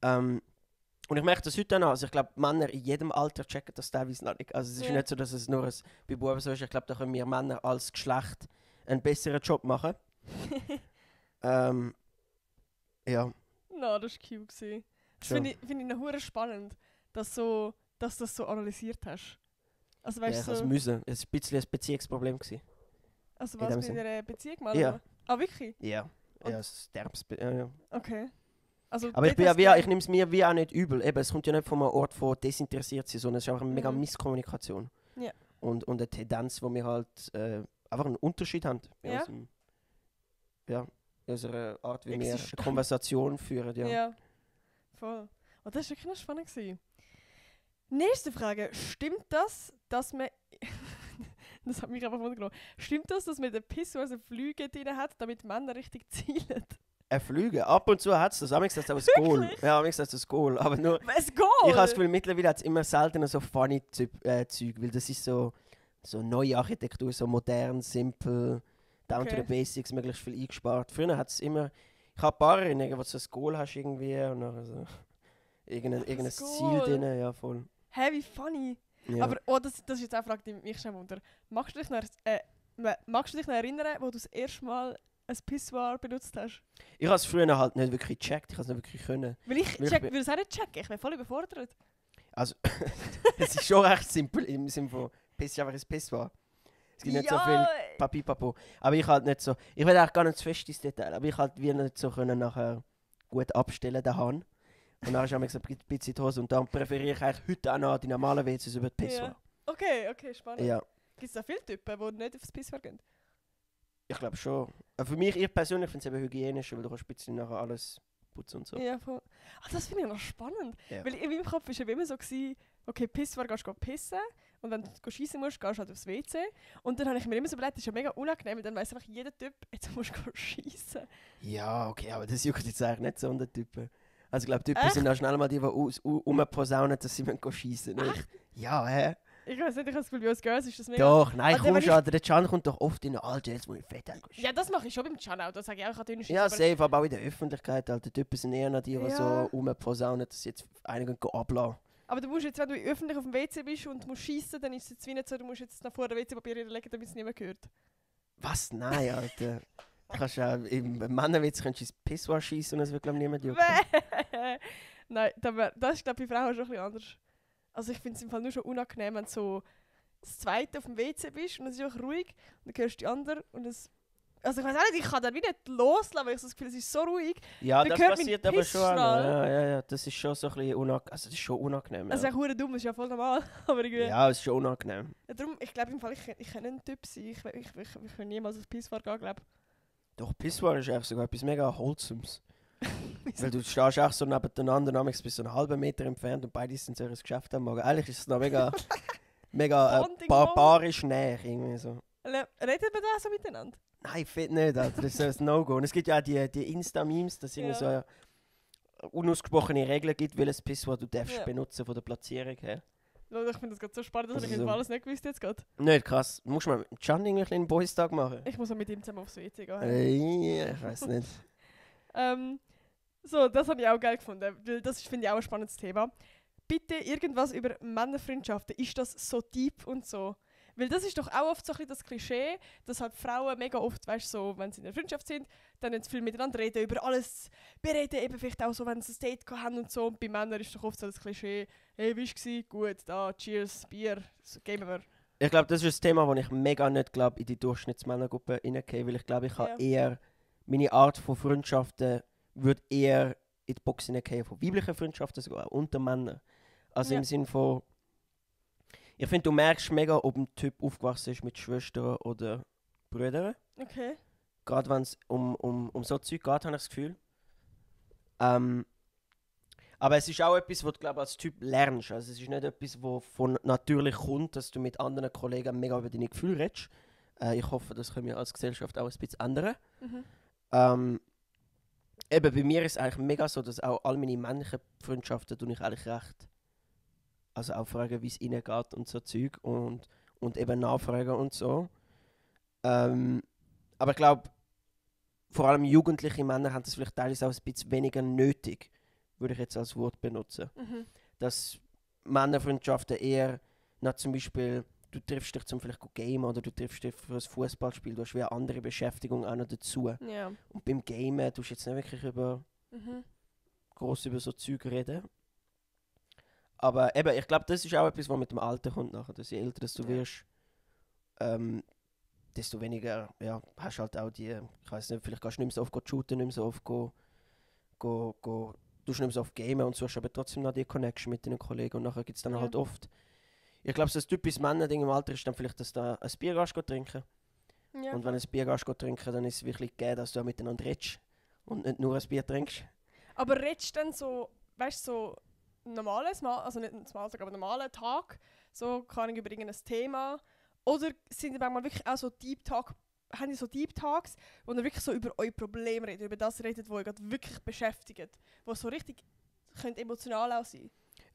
Und ich merke das heute noch. Also ich glaube, Männer in jedem Alter checken das teilweise noch nicht. Also es ist Ja. nicht so, dass es nur bei Buben so ist. Ich glaube, da können wir Männer als Geschlecht einen besseren Job machen. Ja. No, das war cute. gewesen. Das Schon. finde ich noch hure spannend, dass du das so analysiert hast. Also Ja, weißt ich du, also so, müssen. Es war ein bisschen ein Beziehungsproblem. also in was dem mit Sinn. einer Beziehung mal? Ja. oder? Ah, wirklich? Ja. Und- Ja, es derbes ja. Okay. Also, Aber ich, dort hast du- ich nehme es mir wie auch nicht übel. Eben, es kommt ja nicht von einem Ort von desinteressiert sein, sondern es ist einfach eine mega Mhm. Misskommunikation. Ja. Und eine Tendenz, wo wir halt einfach einen Unterschied haben. Ja. In unserer Art, wie wir eine Existenz. Konversation führen. Ja. Ja. Voll. Und das war wirklich noch spannend. Gewesen. Nächste Frage. Stimmt das, dass man... das hat mich einfach wundern. Stimmt das, dass man den Pissoir so Flüge drin hat, damit Männer richtig zielen? Ein Flüge. Ab und zu hat es das. Amigs hat es auch ein Goal. Wirklich? Ja, amigs hat es ein Goal. Aber nur... Was geht? Ich habe das Gefühl, mittlerweile hat es immer seltener so funny Zeug, weil das ist so neue Architektur, so modern, simpel, down to Okay. the basics, möglichst viel eingespart. Früher hat es immer, ich habe ein paar Erinnerungen, wo du so ein Goal hast irgendwie und dann so irgendein Ziel Goal. drin, ja voll. Hä, wie funny. Ja. Aber das ist jetzt auch eine Frage, die mich schon wundert. Magst du dich noch erinnern, wo du das erste Mal ein Pissoir benutzt hast? Ich habe es früher halt nicht wirklich gecheckt, ich habe es nicht wirklich können. Weil ich Weil ich würde es auch nicht checken, ich bin voll überfordert. Also, es ist schon recht simpel im Sinne von, Piss ist einfach ein Pissoir. Es gibt nicht so viel Papipapo. Aber ich halt nicht so, ich will eigentlich gar nicht zu fest ins Detail, aber ich halt wie nicht so können nachher gut abstellen daheim. Und dann habe ich gesagt, ein bisschen die Hose und dann präferiere ich eigentlich heute auch noch die normalen WCs über die Pissoir. Okay, spannend. Ja, Gibt es da viele Typen, die nicht aufs Pissoir gehen? ich glaube schon. Für mich, ich persönlich finde es eben hygienischer, weil du kannst ein bisschen nachher alles putzen und so. Ja, voll. Das finde ich noch spannend. Ja. Weil in meinem Kopf war es immer so, gewesen, okay, Pissoir gehst du pissen und wenn du schiessen musst, gehst du halt aufs WC. Und dann habe ich mir immer so überlegt, das ist ja mega unangenehm, weil dann weiss einfach jeder Typ, jetzt musst du schiessen. Ja, okay, aber das juckt jetzt eigentlich nicht so an den Typen. Also ich glaube, Typen Echt? sind auch schnell mal die rumposaunen, dass sie schiessen müssen. Nicht? Ja, hä? Ich weiß nicht, ich habe das Gefühl, bei uns Girls ist das mega... Doch, nein, Also, komm wenn schon, der Can kommt doch oft in den Alter, jetzt muss ich fett schiessen. Ja, das mache ich schon beim Channel, da sage ich auch, ich habe dünne Ja, Scheiße, safe, aber auch in der Öffentlichkeit. Alter, Typen sind eher noch die, die Ja. so rumposaunen, dass sie jetzt einige ablassen. aber du musst jetzt, wenn du öffentlich auf dem WC bist und musst schiessen, dann ist es jetzt wie nicht so, du musst jetzt nach vorne WC-Papier legen, damit es niemand hört. Was? Nein, Alter. Du kannst ja im Männerwitz könntest du ins Pissoir schießen und es wird, glaube ich, niemand jucken. Nein, das ist glaube ich bei Frauen schon ein bisschen anders. Also ich finde es im Fall nur schon unangenehm, wenn du so das zweite auf dem WC bist und es ist auch ruhig und dann hörst du die andere und es... Also ich weiß auch nicht, ich kann dann wie nicht loslassen, weil ich so das Gefühl, es ist so ruhig. Ja, Dann das hört mein passiert aber schon. Pissstrahl. Ja, das ist schon so ein bisschen unangenehm. Also, das ist schon unangenehm. Also Ja, echt hure dumm, das ist ja voll normal. Aber irgendwie... ja es ist schon unangenehm. Ja, darum, ich glaube im Fall, ich kann nicht ein Typ sein. Ich kann niemals aufs Pissoir gehen, glaube Doch, Pissoir ist eigentlich sogar etwas mega Wholesomes. Weil du stehst auch so nebeneinander, nämlich bis so einen halben Meter entfernt und beide sind so ihr Geschäft am Morgen. Eigentlich ist es noch mega, mega Bonding barbarisch näher irgendwie so. Redet man da so miteinander? Nein, fett nicht, Alter. Das ist ein No-Go. Und es gibt ja auch die Insta-Memes, dass es irgendwie so unausgesprochene Regeln gibt, welches Pissoir du darfst Ja. benutzen von der Platzierung her. Leute, ich finde das gerade so spannend, dass Also ich so- so. alles nicht gewusst jetzt gerade. Nicht krass. Musst du mal mit Can irgendwie einen kleinen Boys-Tag machen? Ich muss auch mit ihm zusammen aufs WC gehen. Ich weiß nicht. So, das habe ich auch geil gefunden, weil das finde ich auch ein spannendes Thema. Bitte irgendwas über Männerfreundschaften. Ist das so deep und so? Weil das ist doch auch oft so ein bisschen das Klischee, dass halt Frauen mega oft, weißt so, wenn sie in einer Freundschaft sind, dann jetzt viel miteinander reden, über alles bereden, eben vielleicht auch so, wenn sie ein Date haben und so. Und bei Männern ist doch oft so das Klischee, hey, wie war's? Gut, da, cheers, Bier, so, geben wir. Ich glaube, das ist ein Thema, das ich mega nicht glaub, in die Durchschnittsmännergruppe reingehe, weil ich glaube, ich habe Ja. eher meine Art von Freundschaften würde eher in die Box hineingehen von weiblichen Freundschaften, sogar auch unter Männern. Also Ja. im Sinn von, Ich finde, du merkst mega, ob ein Typ aufgewachsen ist mit Schwestern oder Brüdern. Okay. Gerade wenn es um so Zeug geht, habe ich das Gefühl. Aber es ist auch etwas, was du glaub, als Typ lernst. Also es ist nicht etwas, was von natürlich kommt, dass du mit anderen Kollegen mega über deine Gefühle redest. Ich hoffe, das können wir als Gesellschaft auch ein bisschen ändern. Eben bei mir ist es eigentlich mega so, dass auch all meine männlichen Freundschaften tue ich eigentlich recht. Also auch fragen, wie es ihnen geht und so Zeug und eben nachfragen und so. Aber ich glaube, vor allem jugendliche Männer haben das vielleicht teilweise auch ein bisschen weniger nötig, würde ich jetzt als Wort benutzen. Dass Männerfreundschaften eher, na zum Beispiel, du triffst dich zum vielleicht gamen oder du triffst dich für ein Fußballspiel, du hast wie eine andere Beschäftigung auch noch dazu. Ja. Und beim Gamen tust du jetzt nicht wirklich gross über so Zeug reden. Aber eben, ich glaube, das ist auch etwas, was mit dem Alter kommt nachher. Dass je älter du wirst, desto weniger hast halt auch die, ich weiß nicht, vielleicht gehst du nicht mehr so oft shooten, nicht mehr so oft du nicht mehr so oft gamen und suchst aber trotzdem noch die Connection mit deinen Kollegen und nachher gibt es dann halt oft. Ich glaube, so ein typisches Männerding im Alter ist dann vielleicht, dass du ein Bier gehst trinken. Ja. Und wenn du ein Bier gehst trinken, dann ist es wirklich gegeben, dass du auch miteinander redest und nicht nur ein Bier trinkst. Aber redest du dann so, weißt du, so normales Mal, also nicht ein Smalltalk, aber normalen Tag, so kann ich über irgendein Thema, oder sind die manchmal wirklich auch so haben die so Deep Talks, wo ihr wirklich so über eure Probleme redet, über das redet, was euch gerade wirklich beschäftigt, was so richtig könnte emotional auch sein?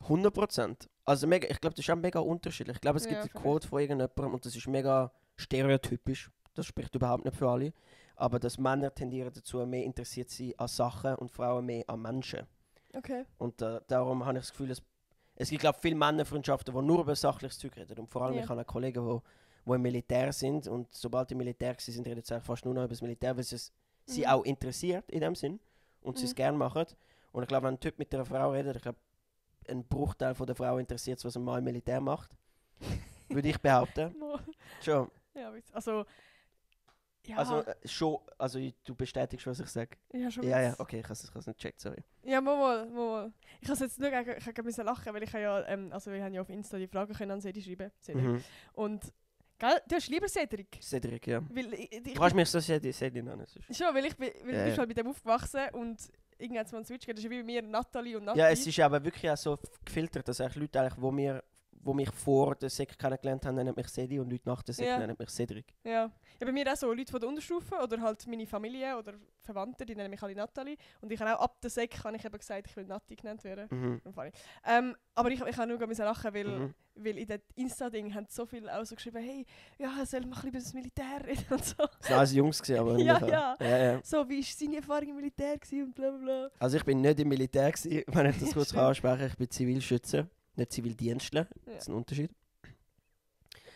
100%. Also mega, ich glaube, das ist auch mega unterschiedlich. Ich glaube, es gibt eine Quote von irgendjemandem und das ist mega stereotypisch. Das spricht überhaupt nicht für alle. Aber dass Männer tendieren dazu, mehr interessiert sind an Sachen und Frauen mehr an Menschen. Okay. Und darum habe ich das Gefühl, es gibt glaube viele Männerfreundschaften, die nur über sachliches Zeug reden. Und vor allem, ich habe Kollegen, die im Militär sind und sobald die im Militär sind, reden sie fast nur noch über das Militär, weil es sie auch interessiert in dem Sinn und sie es gerne machen. Und ich glaube, wenn ein Typ mit einer Frau redet, ich glaube, ein Bruchteil von der Frau interessiert es, was ein Mann im Militär macht. Würde ich behaupten. Schon. Ja, also... Ja. Also du bestätigst, was ich sage? Ja, schon. Ja, okay, ich habe es nicht gecheckt, sorry. Ja, mal. Ich habe jetzt nur ich lachen, weil ich wir haben ja auf Insta die Fragen können an Cedric schreiben. Und, gell, du hast lieber Cedric? Cedric, ja. Weil du kannst mich so Cedric nennen. Schon, weil du bist halt mit dem aufgewachsen und irgendwann hat es mal einen Switch gegeben, das ist wie bei mir Nathalie und Nati. Ja, es ist aber wirklich auch so gefiltert, dass eigentlich Leute, eigentlich, wo mich vor der Sek kennengelernt haben, nennen mich Cedi und Leute nach der Sek nennen mich Cedric. Ja, bei mir auch so Leute von der Unterstufe oder halt meine Familie oder Verwandte, die nennen mich alle Nathalie. Und ich habe auch ab der Sek eben gesagt, ich will Nati genannt werden. Aber ich habe nur lachen, weil in dem Insta-Ding haben so viele auch so geschrieben, hey, ja, soll man über das Militär reden und so. Das waren alles Jungs, aber ja. So, wie war seine Erfahrung im Militär und bla bla. Also ich bin nicht im Militär, wenn ich das kurz ansprechen kann. Ich bin Zivilschützer. Nicht Zivildienstler, das ist ein Unterschied.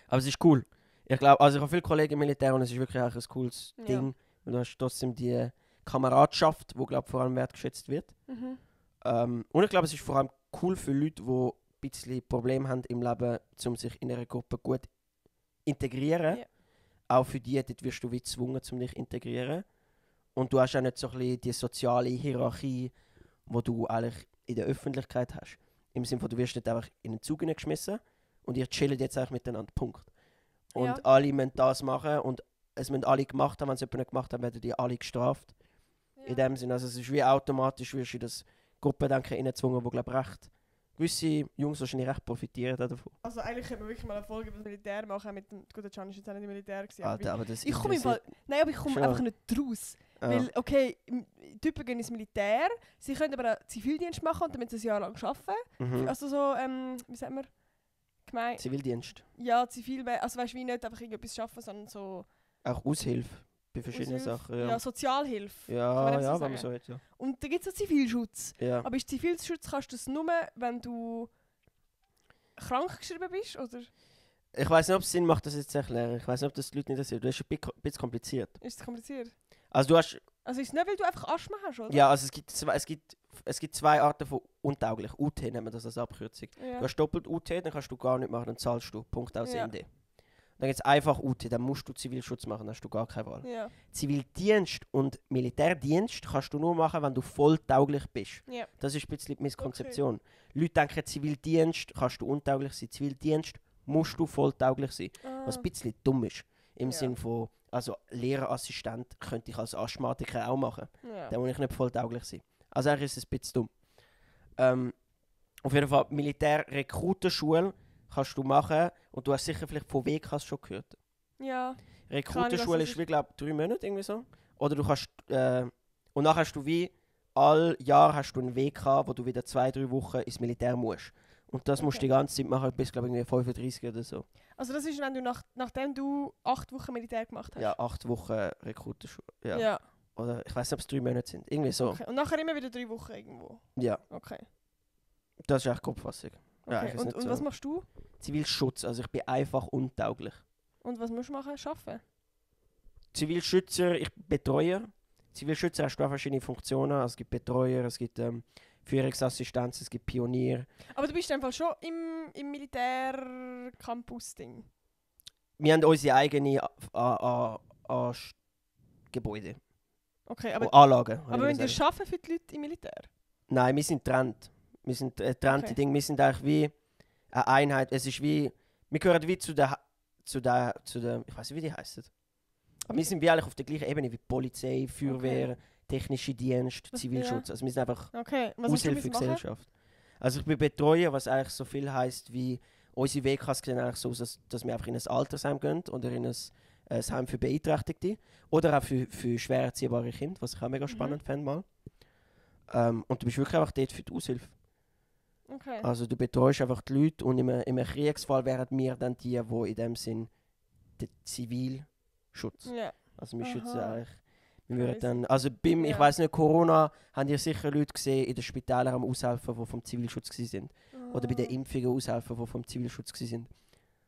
Aber es ist cool. Ich glaube, also ich habe viele Kollegen im Militär und es ist wirklich auch ein cooles Ding. Weil du hast trotzdem die Kameradschaft, die vor allem wertgeschätzt wird. Und ich glaube, es ist vor allem cool für Leute, die ein bisschen Probleme haben im Leben, um sich in einer Gruppe gut zu integrieren. Auch für die, dort wirst du wie gezwungen, um dich zu integrieren. Und du hast auch nicht so ein bisschen die soziale Hierarchie, die du eigentlich in der Öffentlichkeit hast. Im Sinne von, du wirst nicht einfach in den Zug geschmissen und ihr chillt jetzt eigentlich miteinander, Punkt. Und alle müssen das machen und es müssen alle gemacht haben, wenn sie es nicht gemacht haben, werden die alle gestraft. In dem Sinne, also es ist wie automatisch, wirst du in das Gruppendenken reingezwungen, wo glaube ich recht gewisse Jungs wahrscheinlich recht profitieren davon. Also eigentlich könnte man wirklich mal eine Folge über das Militär machen, mit dem guten Can ist jetzt auch nicht im Militär gewesen. Aber das ich komme einfach nicht raus. Weil, okay, Typen gehen ins Militär, sie können aber auch Zivildienst machen und damit sie ein Jahr lang arbeiten. Also so, wie sagt man? Zivildienst. Ja, also weißt du, wie nicht einfach irgendetwas arbeiten, sondern so... Auch Aushilfe bei verschiedenen Sachen. Ja, Sozialhilfe. Ja, wenn man so hat, ja. Und da gibt es auch Zivilschutz. Ja. Aber ist Zivilschutz kannst du es nur, wenn du krank geschrieben bist, oder? Ich weiß nicht, ob es Sinn macht, das jetzt zu erklären. Ich weiß nicht, ob das die Leute nicht interessiert. Das ist ein bisschen kompliziert. Ist es kompliziert? Also ist es nicht, weil du einfach Asthma hast, oder? Ja, also es gibt zwei Arten von untauglich. UT nennen wir das als Abkürzung. Ja. Du hast doppelt UT, dann kannst du gar nicht machen, dann zahlst du. Punkt aus Ende. Dann gibt es einfach UT, dann musst du Zivilschutz machen, dann hast du gar keine Wahl. Ja. Zivildienst und Militärdienst kannst du nur machen, wenn du volltauglich bist. Ja. Das ist ein bisschen die Misskonzeption. Okay. Leute denken, Zivildienst kannst du untauglich sein. Zivildienst musst du volltauglich sein. Was ein Ah. bisschen dumm ist. Im Ja. Sinn von, also Lehrerassistent könnte ich als Asthmatiker auch machen. Ja. Dann muss ich nicht volltauglich sein. Also eigentlich ist es ein bisschen dumm. Auf jeden Fall, Militär-Rekrutenschule kannst du machen und du hast sicher vielleicht von WKs schon gehört. Ja. Rekrutenschule das ist ist. wie, glaube ich, 3 Monate irgendwie so. Oder du kannst, und dann hast du wie, all Jahr hast du einen WK, wo du wieder 2-3 Wochen ins Militär musst. Und das musst du Okay. die ganze Zeit machen, bis, glaube ich, irgendwie 35 oder so. Also das ist, wenn du nachdem du 8 Wochen Militär gemacht hast? Ja, 8 Wochen Rekrutenschule. Ja. Ja. Oder ich weiß nicht, ob es 3 Monate sind. Irgendwie so. Okay. Und nachher immer wieder 3 Wochen irgendwo? Ja, Okay. das ist echt Kopffassung. Ja, Okay. ich weiß Und, nicht und so. was machst du? Zivilschutz, also ich bin einfach untauglich. Und was musst du machen? Arbeiten? Zivilschützer, ich bin Betreuer. Zivilschützer hast du auch verschiedene Funktionen. Also es gibt Betreuer, es gibt Führungsassistenz, es gibt Pionier. Aber du bist einfach schon im Militär-Campus-Ding. Wir haben unsere eigenen Gebäude. Okay, Aber aber, Anlagen. aber wenn ihr arbeiten für die Leute im Militär? Nein, wir sind getrennt. Wir sind getrennte Okay. Dinge. Wir sind eigentlich wie eine Einheit. Es ist wie, wir gehören wie zu der, ich weiß nicht, wie die heißen. Aber wir sind wie eigentlich auf der gleichen Ebene wie Polizei, Feuerwehr, technische Dienst, Was- Zivilschutz. Also wir sind einfach Okay, was musst du Aushilfe für machen? Gesellschaft. Also ich bin Betreuer, was eigentlich so viel heisst wie unsere WKs sehen eigentlich so aus, dass wir einfach in ein Altersheim gehen oder in ein Heim für Beeinträchtigte oder auch für schwer erziehbare Kinder, was ich auch mega spannend fände mal. Und du bist wirklich einfach dort für die Aushilfe. Okay. Also du betreust einfach die Leute und im Kriegsfall wären wir dann die in dem Sinn der Zivilschutz. Ja. Also wir Aha. schützen eigentlich. Wir würden Crazy. dann, also ich Ja. weiß nicht, Corona haben ihr sicher Leute gesehen in den Spitälern am Aushelfen, die vom Zivilschutz waren. Oder bei den Ah, Impfungen aushelfen, die vom Zivilschutz waren.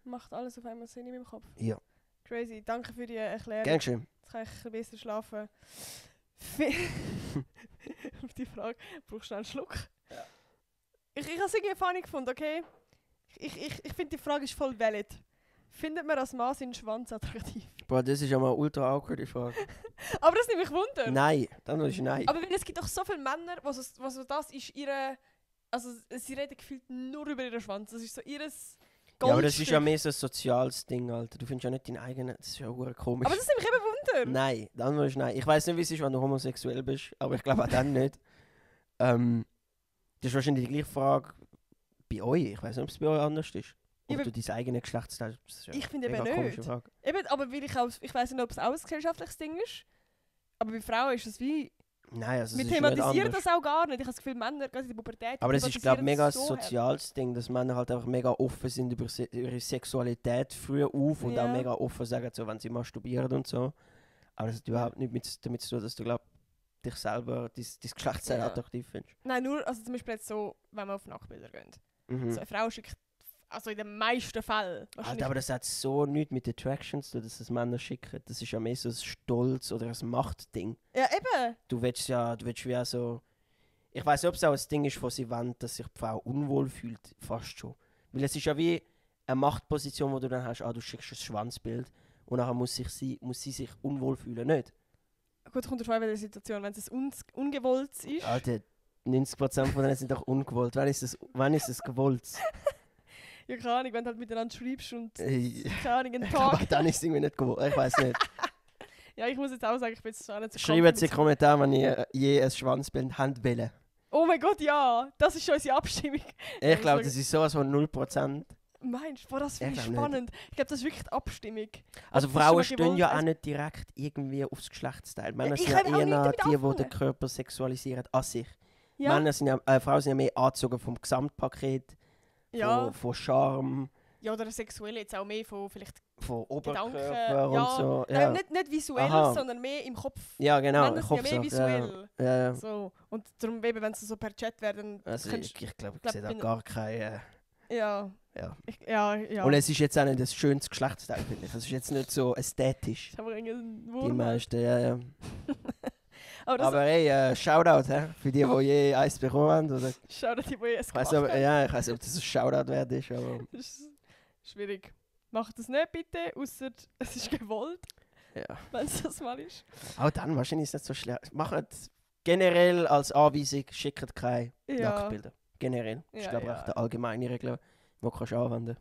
Macht alles auf einmal Sinn in meinem Kopf. Ja. Crazy, danke für die Erklärung. Gern schön. Jetzt kann ich ein bisschen besser schlafen. Auf die Frage, brauchst du noch einen Schluck? Ja. Ich habe es irgendwie funny gefunden, okay? Ich finde, die Frage ist voll valid. Findet man als Mann seinen Schwanz attraktiv? Boah, das ist ja mal ultra awkward, die Frage. Aber das nimmt mich Wunder. Nein, dann ist nein. Aber weil es gibt doch so viele Männer, was das ist ihre... Also sie reden gefühlt nur über ihren Schwanz. Das ist so ihres Goldstück. Ja, aber das ist ja mehr so ein soziales Ding, Alter. Du findest ja nicht deinen eigenen, das ist ja hure komisch. Aber das nimmt mich eben Wunder. Nein, dann ist nein. Ich weiß nicht, wie es ist, wenn du homosexuell bist, aber ich glaube auch dann nicht. Das ist wahrscheinlich die gleiche Frage bei euch. Ich weiß nicht, ob es bei euch anders ist. Oder Eben- du dein eigenes Geschlechtsteil. Das ist ja Ich finde eine eben mega komische nicht. Frage. Eben, aber weil ich weiß nicht, ob es auch ein gesellschaftliches Ding ist. Aber bei Frauen ist es wie... Nein, also es Wir ist nicht thematisieren anders. das auch gar nicht. Ich habe das Gefühl, Männer, gerade in der Pubertät, Aber das ist, glaube ich, mega ein thematisieren das so soziales Ding, dass Männer halt einfach mega offen sind über ihre Sexualität früher auf und Ja. auch mega offen sagen, so, wenn sie masturbieren und so. Aber das hat überhaupt nichts damit zu tun, dass du, glaub, dich selber, dein Geschlechtsteil Ja. attraktiv findest. Nein, nur, also zum Beispiel jetzt so, wenn wir auf Nacktbilder gehen. Mhm. So eine Frau schickt, also in den meisten Fällen. Alter, aber das hat so nichts mit Attractions zu tun, dass das Männer schicken. Das ist ja mehr so ein Stolz oder ein Machtding. Ja, eben. Du willst wie auch so... Ich weiß nicht, ob es auch ein Ding ist, wo sie wollen, dass sich die Frau unwohl fühlt. Fast schon. Weil es ist ja wie eine Machtposition, wo du dann hast, du schickst ein Schwanzbild und nachher muss sie sich unwohl fühlen, nicht? Gut, kommt darauf an, welche Situation. Wenn es ungewollt ist. Alter, 90% von denen sind doch ungewollt. Wann ist es gewollt? Ja, keine Ahnung, wenn du halt miteinander schreibst und Ich keine Ahnung, einen glaube, Tag. dann ist es irgendwie nicht gewollt. Ich weiß nicht. Ja, ich muss jetzt auch sagen, ich bin jetzt schon nicht so Schreibt in die confident. Kommentare, wenn ihr je ein Schwanzbild habt wollen. Oh mein Gott, ja. Das ist schon unsere Abstimmung. Ich glaube, sagen- das ist sowas von 0%. Meinst du? Boah, das finde ich Ich glaub spannend. Ich glaube, das ist wirklich die Abstimmung. Also Ob das Frauen schon mal stehen gewollt ja ist. auch nicht direkt irgendwie aufs Geschlechtsteil. Männer ich sind ja habe auch eher nichts noch damit die, die anfangen. den Körper sexualisieren an sich. Ja. Männer sind Frauen sind ja mehr angezogen vom Gesamtpaket, Ja. von Charme, Ja, oder sexuell jetzt auch mehr von vielleicht von Gedanken. Oberkörper Ja. und so. Ja, nicht visuell, Aha. sondern mehr im Kopf. ja genau. Männer Ich sind ja hoffe mehr so. visuell. Ja, ja. So. Und darum, eben, wenn sie so per Chat werden, Also könntest- ich glaube, ich glaub, sehe da bin- gar keine... ja. Ja. Ja. Und es ist jetzt auch nicht das schönste Geschlechtsteil, finde ich. Es ist jetzt nicht so ästhetisch. Das haben wir einen Die Wurm. meisten, ja. Aber das Aber hey, Shoutout, für die je eins bekommen haben. Oder schau dir die, die es ich weiß gemacht nicht, haben. ich weiß nicht, ob das ein Shoutout wert ist, aber Das ist schwierig. Macht das nicht bitte, außer es ist gewollt, ja. wenn es das mal ist. Auch dann wahrscheinlich ist es nicht so schlecht. Macht generell als Anweisung, schickt keine Ja. Nacktbilder. Generell. Das ist Ja, glaube ich ja. auch der allgemeine Regel, die du kannst anwenden.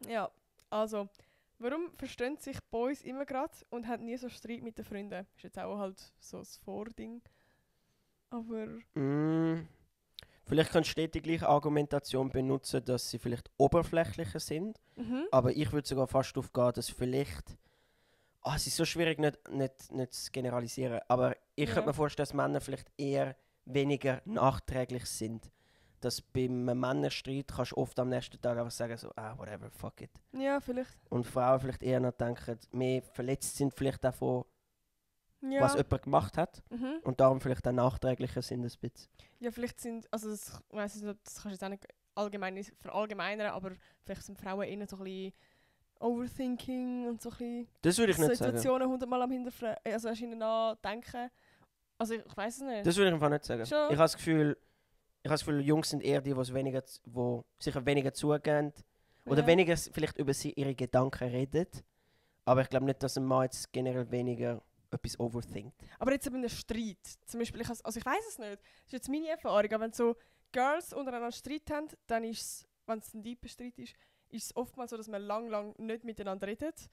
Ja, also, warum verstehen sich Boys immer gerade und haben nie so Streit mit den Freunden? Ist jetzt auch halt so ein Vording. Aber... Vielleicht kannst du die gleiche Argumentation benutzen, dass sie vielleicht oberflächlicher sind. Aber ich würde sogar fast darauf gehen, dass vielleicht... es ist so schwierig, nicht zu generalisieren. Aber ich könnte mir vorstellen, dass Männer vielleicht eher weniger nachträglich sind. Dass beim Männerstreit kannst du oft am nächsten Tag einfach sagen, so, whatever, fuck it. Ja, vielleicht. Und Frauen vielleicht eher noch denken, mehr verletzt sind vielleicht davon, Ja. was jemand gemacht hat. Und darum vielleicht auch nachträglicher sind ein bisschen. Ja, vielleicht sind, also das, ich weiss nicht, das kannst du jetzt auch nicht allgemein verallgemeinern, aber vielleicht sind Frauen eher so ein bisschen Overthinking und so ein bisschen Das würde ich nicht sagen. Situationen 100-mal am Hinterfragen, also erst hinten denken. Also ich weiss es nicht. Das würde ich einfach nicht sagen. Schon. Ich habe das Gefühl, Jungs sind eher die, die sicher weniger zugeben. Oder weniger vielleicht über ihre Gedanken reden. Aber ich glaube nicht, dass ein Mann jetzt generell weniger etwas overthinkt. Aber jetzt eben ein Streit. Zum Beispiel, ich weiss es nicht. Das ist jetzt meine Erfahrung. Aber wenn so Girls untereinander Streit haben, dann ist es, wenn es ein deeper Streit ist es oftmals so, dass man lang nicht miteinander redet.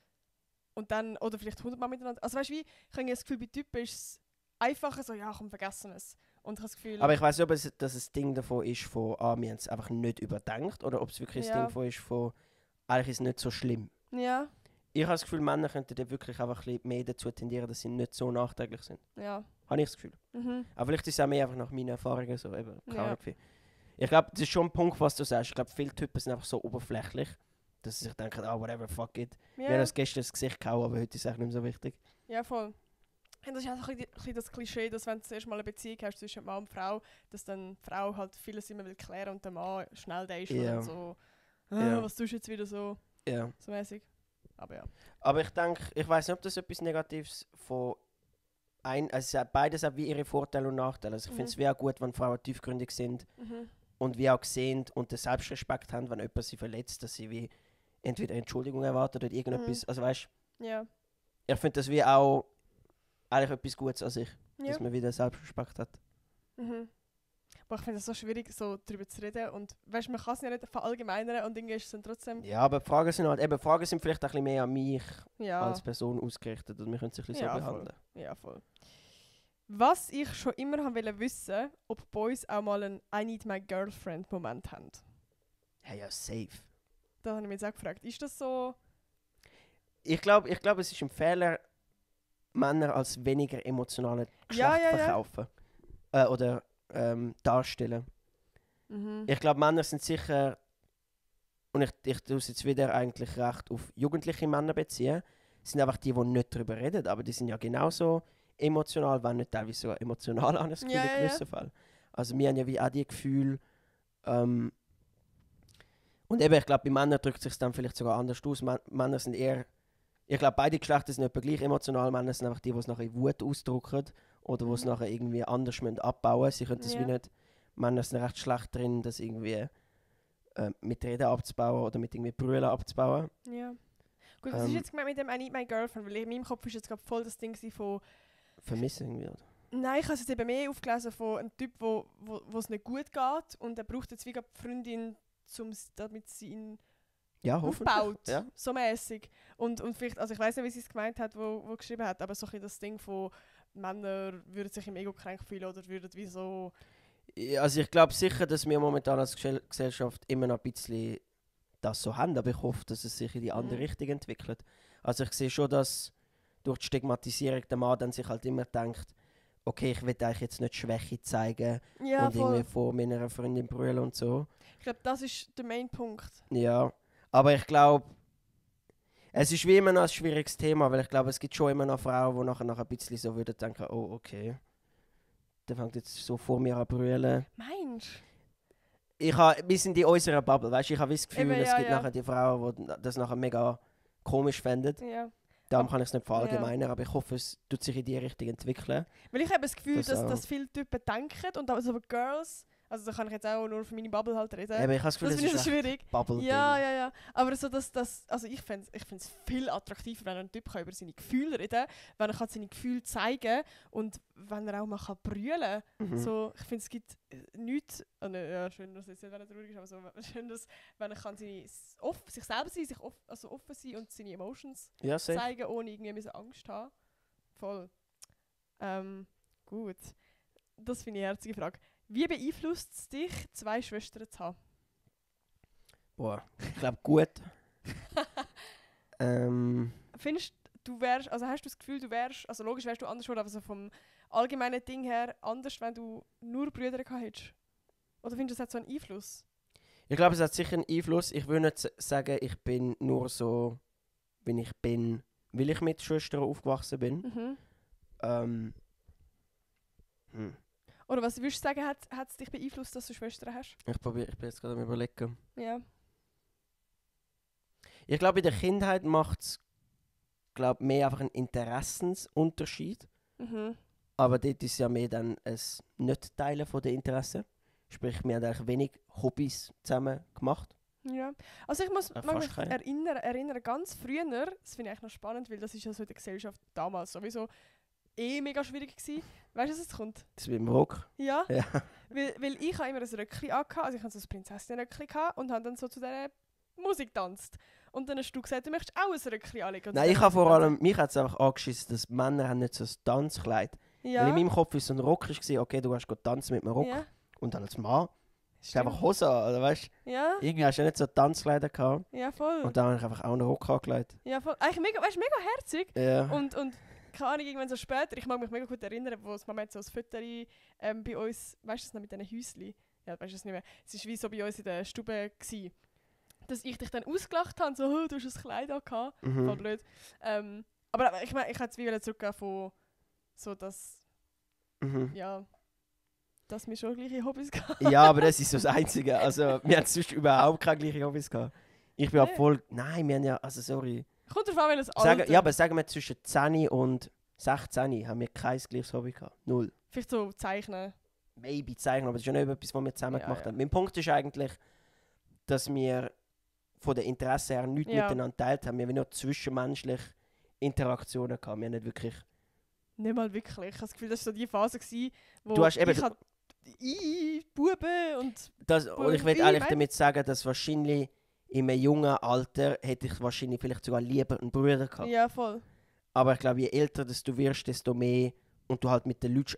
Und dann, oder vielleicht 100-mal miteinander. Also weißt du wie, ich habe das Gefühl, bei Typen ist es einfacher so, ja komm, vergessen es. Und ich habe das Gefühl... Aber ich weiß nicht, ob es das Ding davon ist, von wir haben es einfach nicht überdenkt, oder ob es wirklich das Ding davon ist, von eigentlich ist es nicht so schlimm. Ja. Ich habe das Gefühl, Männer könnten dann wirklich einfach ein bisschen mehr dazu tendieren, dass sie nicht so nachträglich sind. Ja. Habe ich das Gefühl. Mhm. Aber vielleicht ist es auch mehr einfach nach meinen Erfahrungen so. Eben, Ja. Ich glaube, das ist schon ein Punkt, was du sagst. Ich glaube, viele Typen sind einfach so oberflächlich, dass sie sich denken, whatever, fuck it. Ja. Wir haben das gestern ins Gesicht gehauen, aber heute ist es eigentlich nicht mehr so wichtig. Ja, voll. Und das ist auch ein bisschen das Klischee, dass wenn du zuerst mal eine Beziehung hast zwischen Mann und Frau, dass dann die Frau halt vieles immer will klären und der Mann schnell der ist und so, was tust du jetzt wieder so, so mäßig. Aber ja. Aber ich denke, ich weiß nicht, ob das etwas Negatives von also beides hat wie ihre Vorteile und Nachteile. Also ich finde es wie auch gut, wenn Frauen tiefgründig sind und wie auch sehen und den Selbstrespekt haben, wenn jemand sie verletzt, dass sie wie entweder Entschuldigung erwartet oder irgendetwas. Also weißt Ja. ich finde das wie auch eigentlich etwas Gutes an sich, Ja. dass man wieder Selbstrespekt hat. Aber ich finde es so schwierig, so darüber zu reden. Und weißt, man kann es ja nicht verallgemeinern und irgendwie ist es dann trotzdem... Ja, aber die Fragen sind halt, Fragen sind vielleicht ein bisschen mehr an mich Ja. als Person ausgerichtet und wir können es ein bisschen so behandeln. Ja, voll. Was ich schon immer wollte wissen, ob Boys auch mal einen I need my girlfriend Moment haben. Hey, ja, safe. Da habe ich mich jetzt auch gefragt. Ist das so... Ich glaube, es ist ein Fehler, Männer als weniger emotionale Geschlecht verkaufen. Oder darstellen. Ich glaube, Männer sind sicher, und ich tue es jetzt wieder eigentlich recht auf jugendliche Männer beziehen, sind einfach die nicht darüber reden, aber die sind ja genauso emotional, wenn nicht teilweise sogar emotional an in gewissen Fall. Also wir haben ja wie auch die Gefühle, und eben, ich glaube, bei Männern drückt es sich dann vielleicht sogar anders aus. Männer sind eher, ich glaube, beide Geschlechter sind etwa gleich emotional. Männer sind einfach die, die es nachher in Wut ausdrücken oder die es nachher irgendwie anders abbauen müssen. Sie können das wie nicht. Männer sind recht schlecht drin, das irgendwie mit Reden abzubauen oder mit irgendwie Brüllen abzubauen. Ja. Gut, was ist jetzt gemeint mit dem I need my girlfriend? Weil in meinem Kopf ist jetzt gerade voll das Ding von... Vermissen irgendwie, oder? Nein, ich habe es jetzt eben mehr aufgelesen von einem Typ, wo es nicht gut geht und er braucht jetzt wie die Freundin, damit sie ihn aufbaut, ja. so mäßig. Und vielleicht, also ich weiß nicht, wie sie es gemeint hat, wo geschrieben hat, aber so ein bisschen das Ding von Männer würden sich im Ego kränk fühlen oder würden wie so... Ja, also ich glaube sicher, dass wir momentan als Gesellschaft immer noch ein bisschen das so haben, aber ich hoffe, dass es sich in die andere Richtung entwickelt. Also ich sehe schon, dass durch die Stigmatisierung der Mann dann sich halt immer denkt, okay, ich will eigentlich jetzt nicht Schwäche zeigen und irgendwie vor meiner Freundin brüllen und so. Ich glaube, das ist der Main-Punkt. Ja, aber ich glaube, es ist wie immer noch ein schwieriges Thema, weil ich glaube, es gibt schon immer noch Frauen, die nachher ein bisschen so würden denken, oh, okay, der fängt jetzt so vor mir an zu brüllen. Meinst du? Wir sind in unserer Bubble, weißt du, ich habe das Gefühl, es gibt nachher die Frauen, die das nachher mega komisch finden. Ja. Darum kann ich es nicht verallgemeinern, aber ich hoffe, es tut sich in die Richtung entwickeln. Weil ich habe das Gefühl, dass viele Typen denken und also Girls, Also da kann ich jetzt auch nur für meine Bubble halt reden. Aber ich habe das Gefühl, das finde ich so schwierig. Bubble Ja. Aber so, also ich finde es viel attraktiver, wenn ein Typ kann über seine Gefühle reden kann, wenn er kann seine Gefühle zeigen und wenn er auch mal kann brüllen kann. So, ich finde, es gibt nichts, schön, dass es jetzt nicht traurig ist, aber so schön, dass wenn er kann sich selber sein, also offen sein und seine Emotions zeigen, ohne irgendwie Angst zu haben. Voll. Gut. Das finde ich eine herzige Frage. Wie beeinflusst es dich, 2 Schwestern zu haben? Boah, ich glaube gut. Findest du wärst, also hast du das Gefühl, du wärst, also logisch wärst du anders geworden, aber so vom allgemeinen Ding her anders, wenn du nur Brüder gehabt hättest? Oder findest du, das hat so einen Einfluss? Ich glaube, es hat sicher einen Einfluss. Ich würde nicht sagen, ich bin nur so, wie ich bin, weil ich mit Schwestern aufgewachsen bin. Oder was würdest du sagen, hat es dich beeinflusst, dass du Schwestern hast? Ich bin jetzt gerade am Überlegen. Ja. Ich glaube, in der Kindheit macht es mehr einfach einen Interessensunterschied. Aber dort ist ja mehr dann ein Nicht-Teilen von den Interessen. Sprich, wir haben eigentlich wenig Hobbys zusammen gemacht. Ja. Also ich muss mich erinnern, ganz früher, das finde ich eigentlich noch spannend, weil das ist ja so in der Gesellschaft damals sowieso mega schwierig gewesen. Weißt du, was jetzt kommt? Das mit dem Rock? Ja. Weil ich habe immer ein Röckchen angehabt, also ich hatte so ein Prinzessinnenröckchen und habe dann so zu dieser Musik getanzt. Und dann hast du gesagt, du möchtest auch ein Röckchen anlegen. Nein, ich habe vor allem, mich hat es einfach angeschissen, dass Männer haben nicht so ein Tanzkleid. Ja. Weil in meinem Kopf ist so ein Rock war, okay, du hast tanzen mit einem Rock. Ja. Und dann als Mann hast du einfach Hose an, oder weißt du? Ja. Irgendwie hast du ja nicht so Tanzkleider gehabt. Ja, voll. Und dann habe ich einfach auch einen Rock angelegt. Ja, voll. Eigentlich mega herzig. Ja. Und keine Ahnung, irgendwann so später, ich mag mich mega gut erinnern, wo es Mama so ein Foto bei uns, weißt du das noch mit diesen Häuschen? Ja, weißt du es nicht mehr. Es war wie so bei uns in der Stube gewesen, dass ich dich dann ausgelacht habe, so, oh, du hast ein Kleid angehabt. Voll blöd. Aber ich meine, ich hätte es wie zurückgehen von so, dass, ja, dass wir schon gleiche Hobbys hatten. Ja, aber das ist so das Einzige. Also, wir haben sonst überhaupt keine gleichen Hobbys gehabt. Ich bin voll, nein, wir haben ja, also sorry. Kommt drauf an, welches Alter. Ja, aber sagen wir zwischen 10 und 16 haben wir kein gleiches Hobby gehabt. 0. Vielleicht so zeichnen. Maybe zeichnen, aber das ist ja nicht etwas, was wir zusammen gemacht haben. Mein Punkt ist eigentlich, dass wir von den Interessen her nichts miteinander teilt haben. Wir haben nur zwischenmenschliche Interaktionen gehabt. Wir haben nicht wirklich... Nicht mal wirklich. Ich habe das Gefühl, das war so die Phase, wo du hast eben Buben und... Und ich will eigentlich damit sagen, dass wahrscheinlich in einem jungen Alter hätte ich wahrscheinlich vielleicht sogar lieber einen Bruder gehabt. Ja, voll. Aber ich glaube, je älter du wirst, desto mehr und du halt mit den Leuten,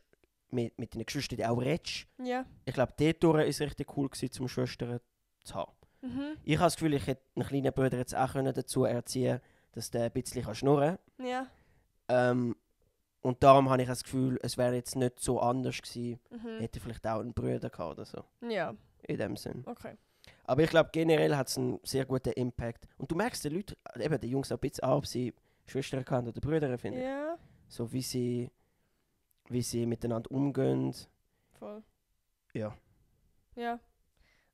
mit deinen Geschwistern auch redest. Ja. Ich glaube, dort war es richtig cool gewesen, zum Schwestern zu haben. Ich habe das Gefühl, ich hätte einen kleinen Bruder jetzt auch dazu erziehen, dass der ein bisschen schnurren kann. Ja. Und darum habe ich das Gefühl, es wäre jetzt nicht so anders gewesen, hätte ich vielleicht auch einen Bruder gehabt oder so. Ja. In dem Sinn. Okay. Aber ich glaube, generell hat es einen sehr guten Impact. Und du merkst den Leuten, eben den Jungs auch ein bisschen an, ob sie Schwestern haben oder Brüder finden. Ja. So wie sie miteinander umgehen. Voll. Ja. Ja.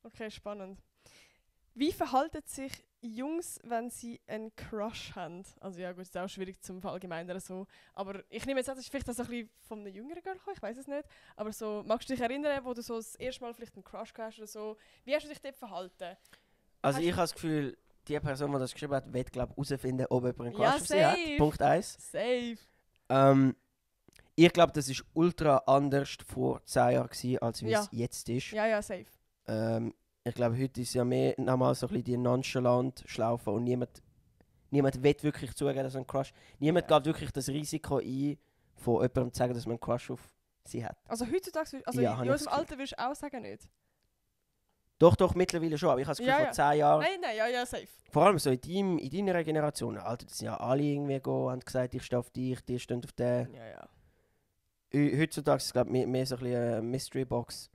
Okay, spannend. Wie verhalten sich Jungs, wenn sie einen Crush haben? Also ja gut, das ist auch schwierig zum Verallgemeinern so. Aber ich nehme jetzt an, das ist vielleicht auch so ein bisschen von einem jüngeren Girl gekommen, ich weiß es nicht. Aber so, magst du dich erinnern, wo du so das erste Mal vielleicht einen Crush hast oder so? Wie hast du dich dort verhalten? Also ich habe das Gefühl, die Person, die das geschrieben hat, wird glaube ich herausfinden, ob jemand einen Crush auf sie hat. Punkt 1. Safe. Ich glaube, das war ultra anders vor 10 Jahren gewesen, als wie es jetzt ist. Ja, safe. Ich glaube, heute ist ja mehr nochmal so ein bisschen die nonchalant Schlaufe und niemand will wirklich zugeben, dass er einen Crush... Niemand geht wirklich das Risiko ein, von jemandem zu sagen, dass man einen Crush auf sie hat. Also heutzutage, also in unserem Alter würdest du auch sagen, nicht? Doch, mittlerweile schon, aber ich habe das Gefühl, vor 10 Jahren... Nein, ja, safe. Vor allem so in deiner Generation, Alter, das sind ja alle irgendwie haben gesagt, ich stehe auf dich, die stehen auf den. Ja. Heutzutage ist es, glaube ich, mehr so ein bisschen eine Mystery-Box.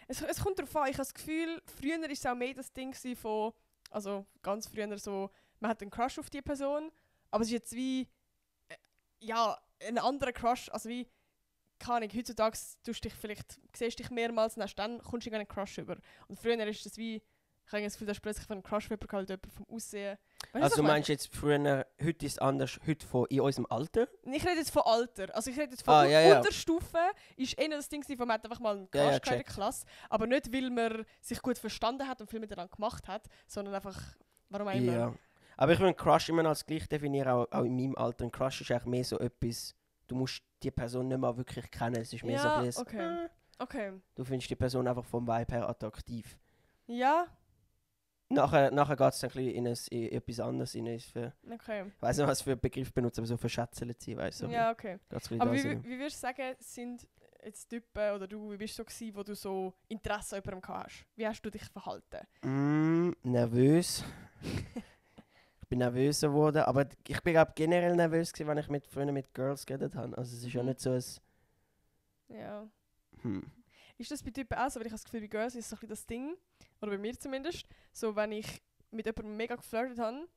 Es kommt darauf an, ich habe das Gefühl, früher war es auch mehr das Ding von, also ganz früher so, man hat einen Crush auf die Person, aber es ist jetzt wie, ein anderer Crush, also wie, keine Ahnung, heutzutage siehst dich mehrmals und dann kommst du einen Crush über. Und früher ist das wie, ich habe das Gefühl, dass plötzlich von einem Crush über halt jemand vom Aussehen. Also meinst du jetzt früher, heute ist es anders, heute in unserem Alter? Ich rede jetzt von Alter. Also ich rede jetzt von Unterstufe. Ist eher das Ding, wo man einfach mal einen Crush in der Klasse. Aber nicht, weil man sich gut verstanden hat und viel miteinander gemacht hat, sondern einfach, warum auch immer. Ja. Aber ich würde einen Crush immer als gleich definieren, auch in meinem Alter. Ein Crush ist eigentlich mehr so etwas, du musst die Person nicht mal wirklich kennen. Es ist mehr so ein bisschen, okay. Du findest die Person einfach vom Vibe her attraktiv. Ja. Nachher geht es dann ein bisschen in etwas anderes. Ich weiß nicht, was für einen Begriff benutzt, aber so verschätzelt sein, weißt du. Ja, okay. Aber wie würdest du sagen, sind jetzt Typen oder wie bist du so gewesen, wo du so Interesse an jemandem hast? Wie hast du dich verhalten? Nervös. Ich bin nervöser geworden, aber ich bin generell nervös gewesen, wenn ich früher mit Girls geredet habe. Also es ist ja nicht so ein... Ja. Ist das bei Typen auch so? Weil ich habe das Gefühl, bei Girls ist so ein bisschen das Ding, oder bei mir zumindest, so wenn ich mit jemandem mega geflirtet habe,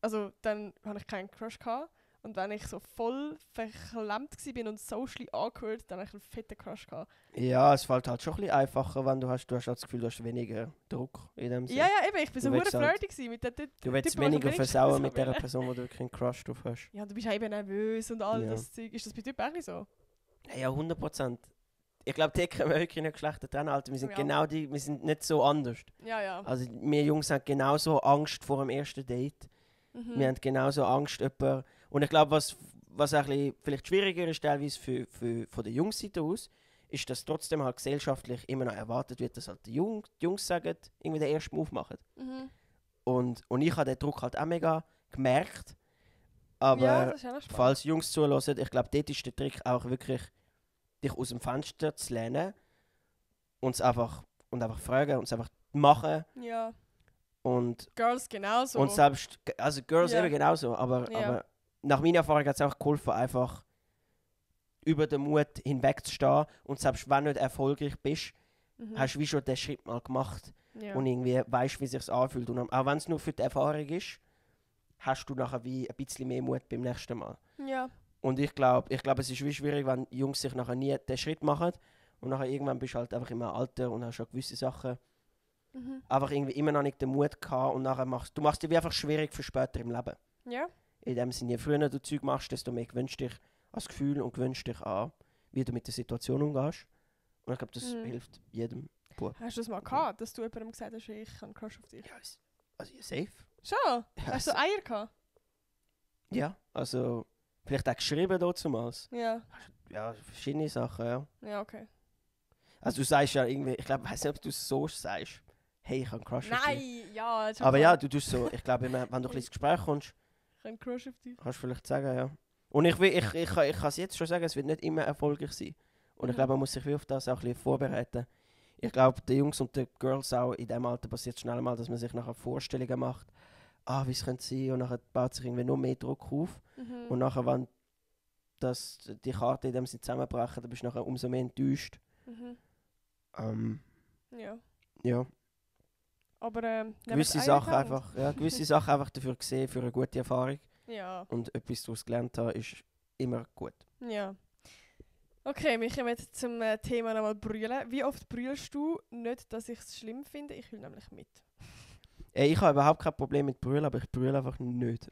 also dann habe ich keinen Crush gehabt. Und wenn ich so voll verklemmt war und socially awkward, dann habe ich einen fetten Crush gehabt. Ja, es fällt halt schon ein bisschen einfacher, wenn du hast halt das Gefühl, du hast weniger Druck in dem Sinne. Ja, eben, ich bin so hure flirty mit der Du willst weniger versauen mit der Person, wo du wirklich einen Crush drauf hast. Ja, du bist eben nervös und all das Zeug. Ist das bei dir eigentlich so? Ja, 100%. Ich glaube, die können wir wirklich nicht Geschlechter trennen, Alter. Wir sind wir sind nicht so anders. Ja. Also wir Jungs haben genauso Angst vor dem ersten Date. Wir haben genauso Angst, und ich glaube, was ein bisschen vielleicht schwieriger ist, teilweise von der Jungsseite aus, ist, dass trotzdem halt gesellschaftlich immer noch erwartet wird, dass halt die Jungs sagen, irgendwie den ersten Move machen. Und ich habe den Druck halt auch mega gemerkt. Aber falls Jungs zuhören, ich glaube, dort ist der Trick auch wirklich, dich aus dem Fenster zu lehnen und einfach fragen und es einfach machen. Ja. Und Girls genauso. Und selbst, also Girls eben genauso, aber nach meiner Erfahrung hat es auch geholfen, einfach über den Mut hinwegzustehen und selbst wenn du nicht erfolgreich bist, hast du wie schon den Schritt mal gemacht und irgendwie weißt, wie es sich anfühlt. Und auch wenn es nur für die Erfahrung ist, hast du nachher wie ein bisschen mehr Mut beim nächsten Mal. Ja. Und ich glaube, es ist wie schwierig, wenn Jungs sich nachher nie den Schritt machen und nachher irgendwann bist du halt einfach immer Alter und hast schon gewisse Sachen einfach irgendwie immer noch nicht den Mut gehabt und nachher machst du dir wie einfach schwierig für später im Leben. Ja. In dem Sinne, je früher du Zeug machst, desto mehr gewöhnst dich als Gefühl und gewöhnst dich an, wie du mit der Situation umgehst. Und ich glaube, das hilft jedem. Hast du das mal gehabt, dass du jemandem gesagt hast, ich habe einen Crush auf dich? Ja, also safe. Schon? Hast du Eier gehabt? Ja, also vielleicht auch geschrieben damals. Ja. Ja, verschiedene Sachen, ja. Ja, okay. Also du sagst ja irgendwie, ich glaube, ich weiß nicht, ob du es so sagst. Hey, ich habe einen Crush auf dich. Nein, ja. Aber ja, du tust so, ich glaube, wenn du ein bisschen ins Gespräch kommst, ich habe einen Crush auf dich. Kannst du vielleicht sagen, ja. Und ich kann es jetzt schon sagen, es wird nicht immer erfolgreich sein. Und ich glaube, man muss sich wie auf das auch ein bisschen vorbereiten. Ich glaube, den Jungs und den Girls auch in diesem Alter passiert schnell mal, dass man sich nachher Vorstellungen macht, wie es könnte sein, und nachher baut sich irgendwie noch mehr Druck auf. Und nachher, wenn die Karte in dem Sinne zusammenbrechen, dann bist du nachher umso mehr enttäuscht. Ja. Aber gewisse Sachen einfach dafür gesehen, für eine gute Erfahrung. Ja. Und etwas daraus gelernt haben, ist immer gut. Ja. Okay, wir kommen jetzt zum Thema nochmal brüllen. Wie oft brüllst du? Nicht, dass ich es schlimm finde, ich will nämlich mit. Ich habe überhaupt kein Problem mit Brüllen, aber ich brülle einfach nicht.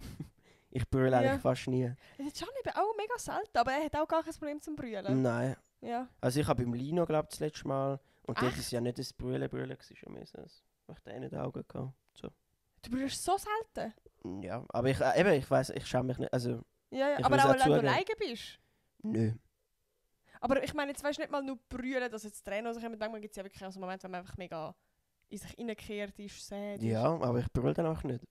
Ich brülle eigentlich fast nie. Das ist schon auch mega selten, aber er hat auch gar kein Problem zum Brüllen. Nein. Ja. Also ich habe beim Lino, glaube ich, das letzte Mal, und dort ist ja nicht das Brüllen, es ist ja mehr so, ich habe in den Augen gehabt. So. Du brüllst so selten? Ja, aber ich weiss, ich schäme mich nicht, also... Ja, aber auch wenn du alleine bist? Nö. Aber ich meine, jetzt weißt du nicht mal nur brüllen, dass jetzt Tränen rauskommen. Manchmal gibt es ja wirklich auch so einen Moment, wenn man einfach mega in sich reingekehrt ist, sad ist. Ja, aber ich brülle dann auch nicht.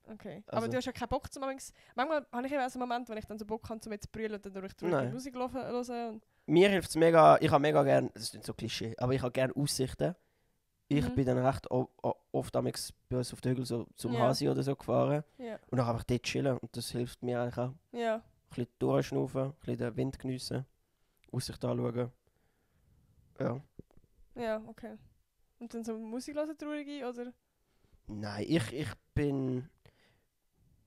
Okay. Also. Aber du hast ja keinen Bock zu manchmal habe ich eben so einen Moment, wenn ich dann so Bock habe, zu brüllen und dann durch die Musik hören. Mir hilft es mega, ich habe mega gerne, das ist nicht so Klischee, aber ich habe gerne Aussichten. Ich bin dann recht oft bei uns auf den Hügel so zum Hasi oder so gefahren. Ja. Und dann einfach dort chillen und das hilft mir eigentlich auch. Ja. Ein bisschen durchschnaufen, ein bisschen den Wind geniessen, Aussicht anschauen. Ja. Ja, okay. Und dann so Musik hören, traurige, oder? Nein, ich bin...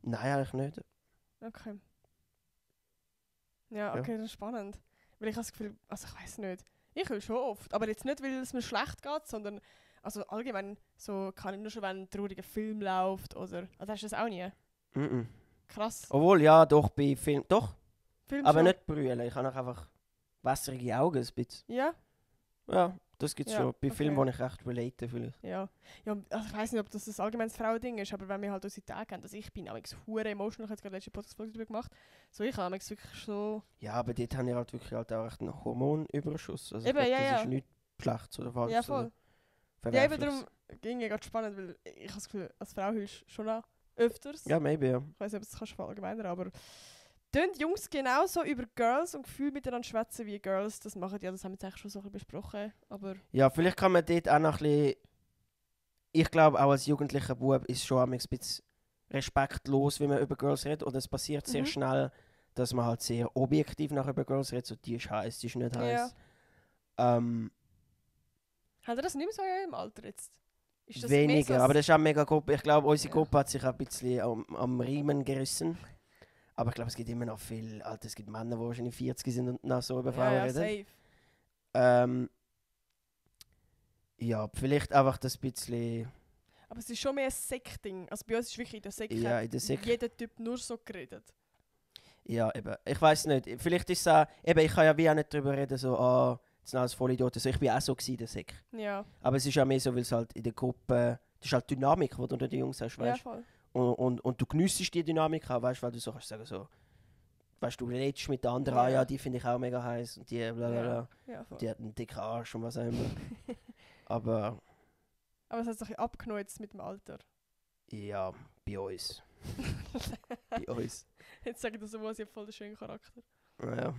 Nein, eigentlich nicht. Okay. Ja, okay, das ist spannend. Weil ich habe das Gefühl, also ich weiss nicht. Ich will schon oft, aber jetzt nicht, weil es mir schlecht geht, sondern also allgemein so kann ich nur schon, wenn ein trauriger Film läuft oder... Also hast du das auch nie? Krass. Obwohl, ja, doch, bei Film... Doch, Film aber schon. nicht brüllen. Ich habe einfach wässrige Augen ein bisschen. Ja? Ja, das gibt es Ja, schon. Bei okay. Filmen, wo ich recht relate vielleicht. Ja. Also ich weiß nicht, ob das ein allgemeines Frauending ist, aber wenn wir halt unsere Tage haben, also ich bin amigs hure emotional, ich habe jetzt gerade letzte Podcast-Folge darüber gemacht, so ich habe amigs wirklich so... Ja, aber dort haben wir halt wirklich halt auch echt einen Hormonüberschuss. Also Eben, ich glaub, ja, das ja. ist nichts Schlechtes oder Falsches. Ja, voll. Oder Ja, eben Verwerfliches. darum ging ja gerade spannend, weil ich habe das Gefühl, als Frau heulst du schon noch öfters. Ja, maybe, ja. Ich weiß nicht, ob das kannst du verallgemeinern, aber... Tönt Jungs genauso über Girls und Gefühle miteinander schwätzen wie Girls das machen? Ja, das haben wir jetzt eigentlich schon so ein bisschen besprochen, aber... Ja, vielleicht kann man dort auch noch ein bisschen... Ich glaube, auch als jugendlicher Bub ist schon ein bisschen respektlos, wie man über Girls redet. Oder es passiert sehr schnell, dass man halt sehr objektiv nach über Girls redet. So, die ist heiß, die ist nicht heiß. Hat er das nicht mehr so im Alter jetzt? Ist das Weniger, mehr so aber das ist auch mega Gruppe. Ich glaube, unsere Gruppe hat sich ein bisschen am Riemen gerissen. Aber ich glaube, es gibt immer noch viel... Alter, es gibt Männer, die wahrscheinlich 40 sind und noch so über Frauen ja, reden. safe. Ja, vielleicht einfach das bisschen... Aber es ist schon mehr ein Sekt-Ding. Also bei uns ist wirklich in der Sekt Ja, in der Sekt. jeder Typ nur so geredet. Ja, eben. Ich weiß nicht. Vielleicht ist es auch... Eben, ich kann ja wie auch nicht darüber reden, so, das sind alles Vollidioten. So, ich bin auch so gewesen, der Sekt. Ja, Aber es ist auch mehr so, weil es halt in der Gruppe... Das ist halt Dynamik, die du unter den Jungs hast, ja weißt voll. Und du geniessest die Dynamik auch, weißt du, weil du so kannst sagen, so... Weißt du, redest mit den anderen, Ja. ja, die finde ich auch mega heiß und die blablabla. Ja, voll. Die hat einen dicken Arsch und was auch immer. Aber Aber es hat sich ein bisschen abgenommen jetzt mit dem Alter. ja, bei uns. Bei uns. Jetzt sage ich das so, sie hat voll den schönen Charakter. Naja.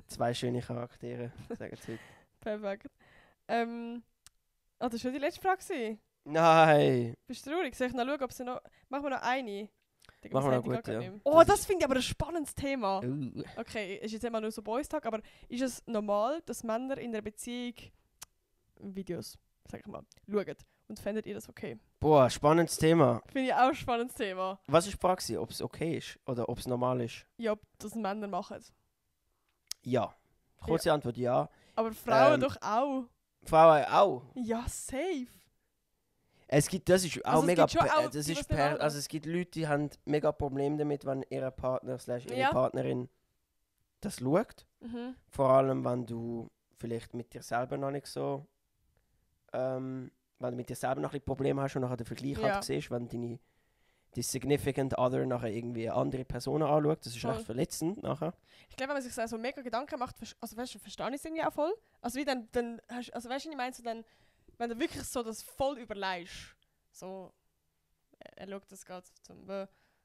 2 schöne Charaktere, sagen sie heute. Perfekt. Das war schon die letzte Frage gewesen. Nein! Bist du traurig? Soll ich noch schauen, ob sie noch... Machen wir noch eine? Machen wir noch gut, ja. Oh, das finde ich aber ein spannendes Thema. Uh. Okay, ist jetzt immer nur so Boys-Tag, aber ist es normal, dass Männer in einer Beziehung Videos, sag ich mal, schauen? Und fändet ihr das okay? Boah, spannendes Thema. Finde ich auch ein spannendes Thema. Was ist die Frage? Ob es okay ist oder ob es normal ist? Ja, ob das Männer machen. Ja. Kurze Antwort, ja. Aber Frauen doch auch. Frauen auch. Ja, safe. Es gibt, das ist auch Also es mega... gibt schon auch das die, ist was nicht wollen. also es gibt Leute, die haben mega Probleme damit, wenn ihr Partner / ihre Ja. Partnerin das schaut. Mhm. Vor allem, wenn du vielleicht mit dir selber noch nicht so... wenn du mit dir selber noch ein bisschen Probleme hast und nachher den Vergleich Ja. halt siehst, wenn deine Significant Other nachher irgendwie andere Personen anschaut. Das ist Voll. recht verletzend nachher. Ich glaube, wenn man sich so mega Gedanken macht, also weißt du, verstehe ich es irgendwie auch voll. Also wie dann hast, also weißt du, ich meine so dann, wenn du wirklich so das voll überlegst, so, er schaut das gerade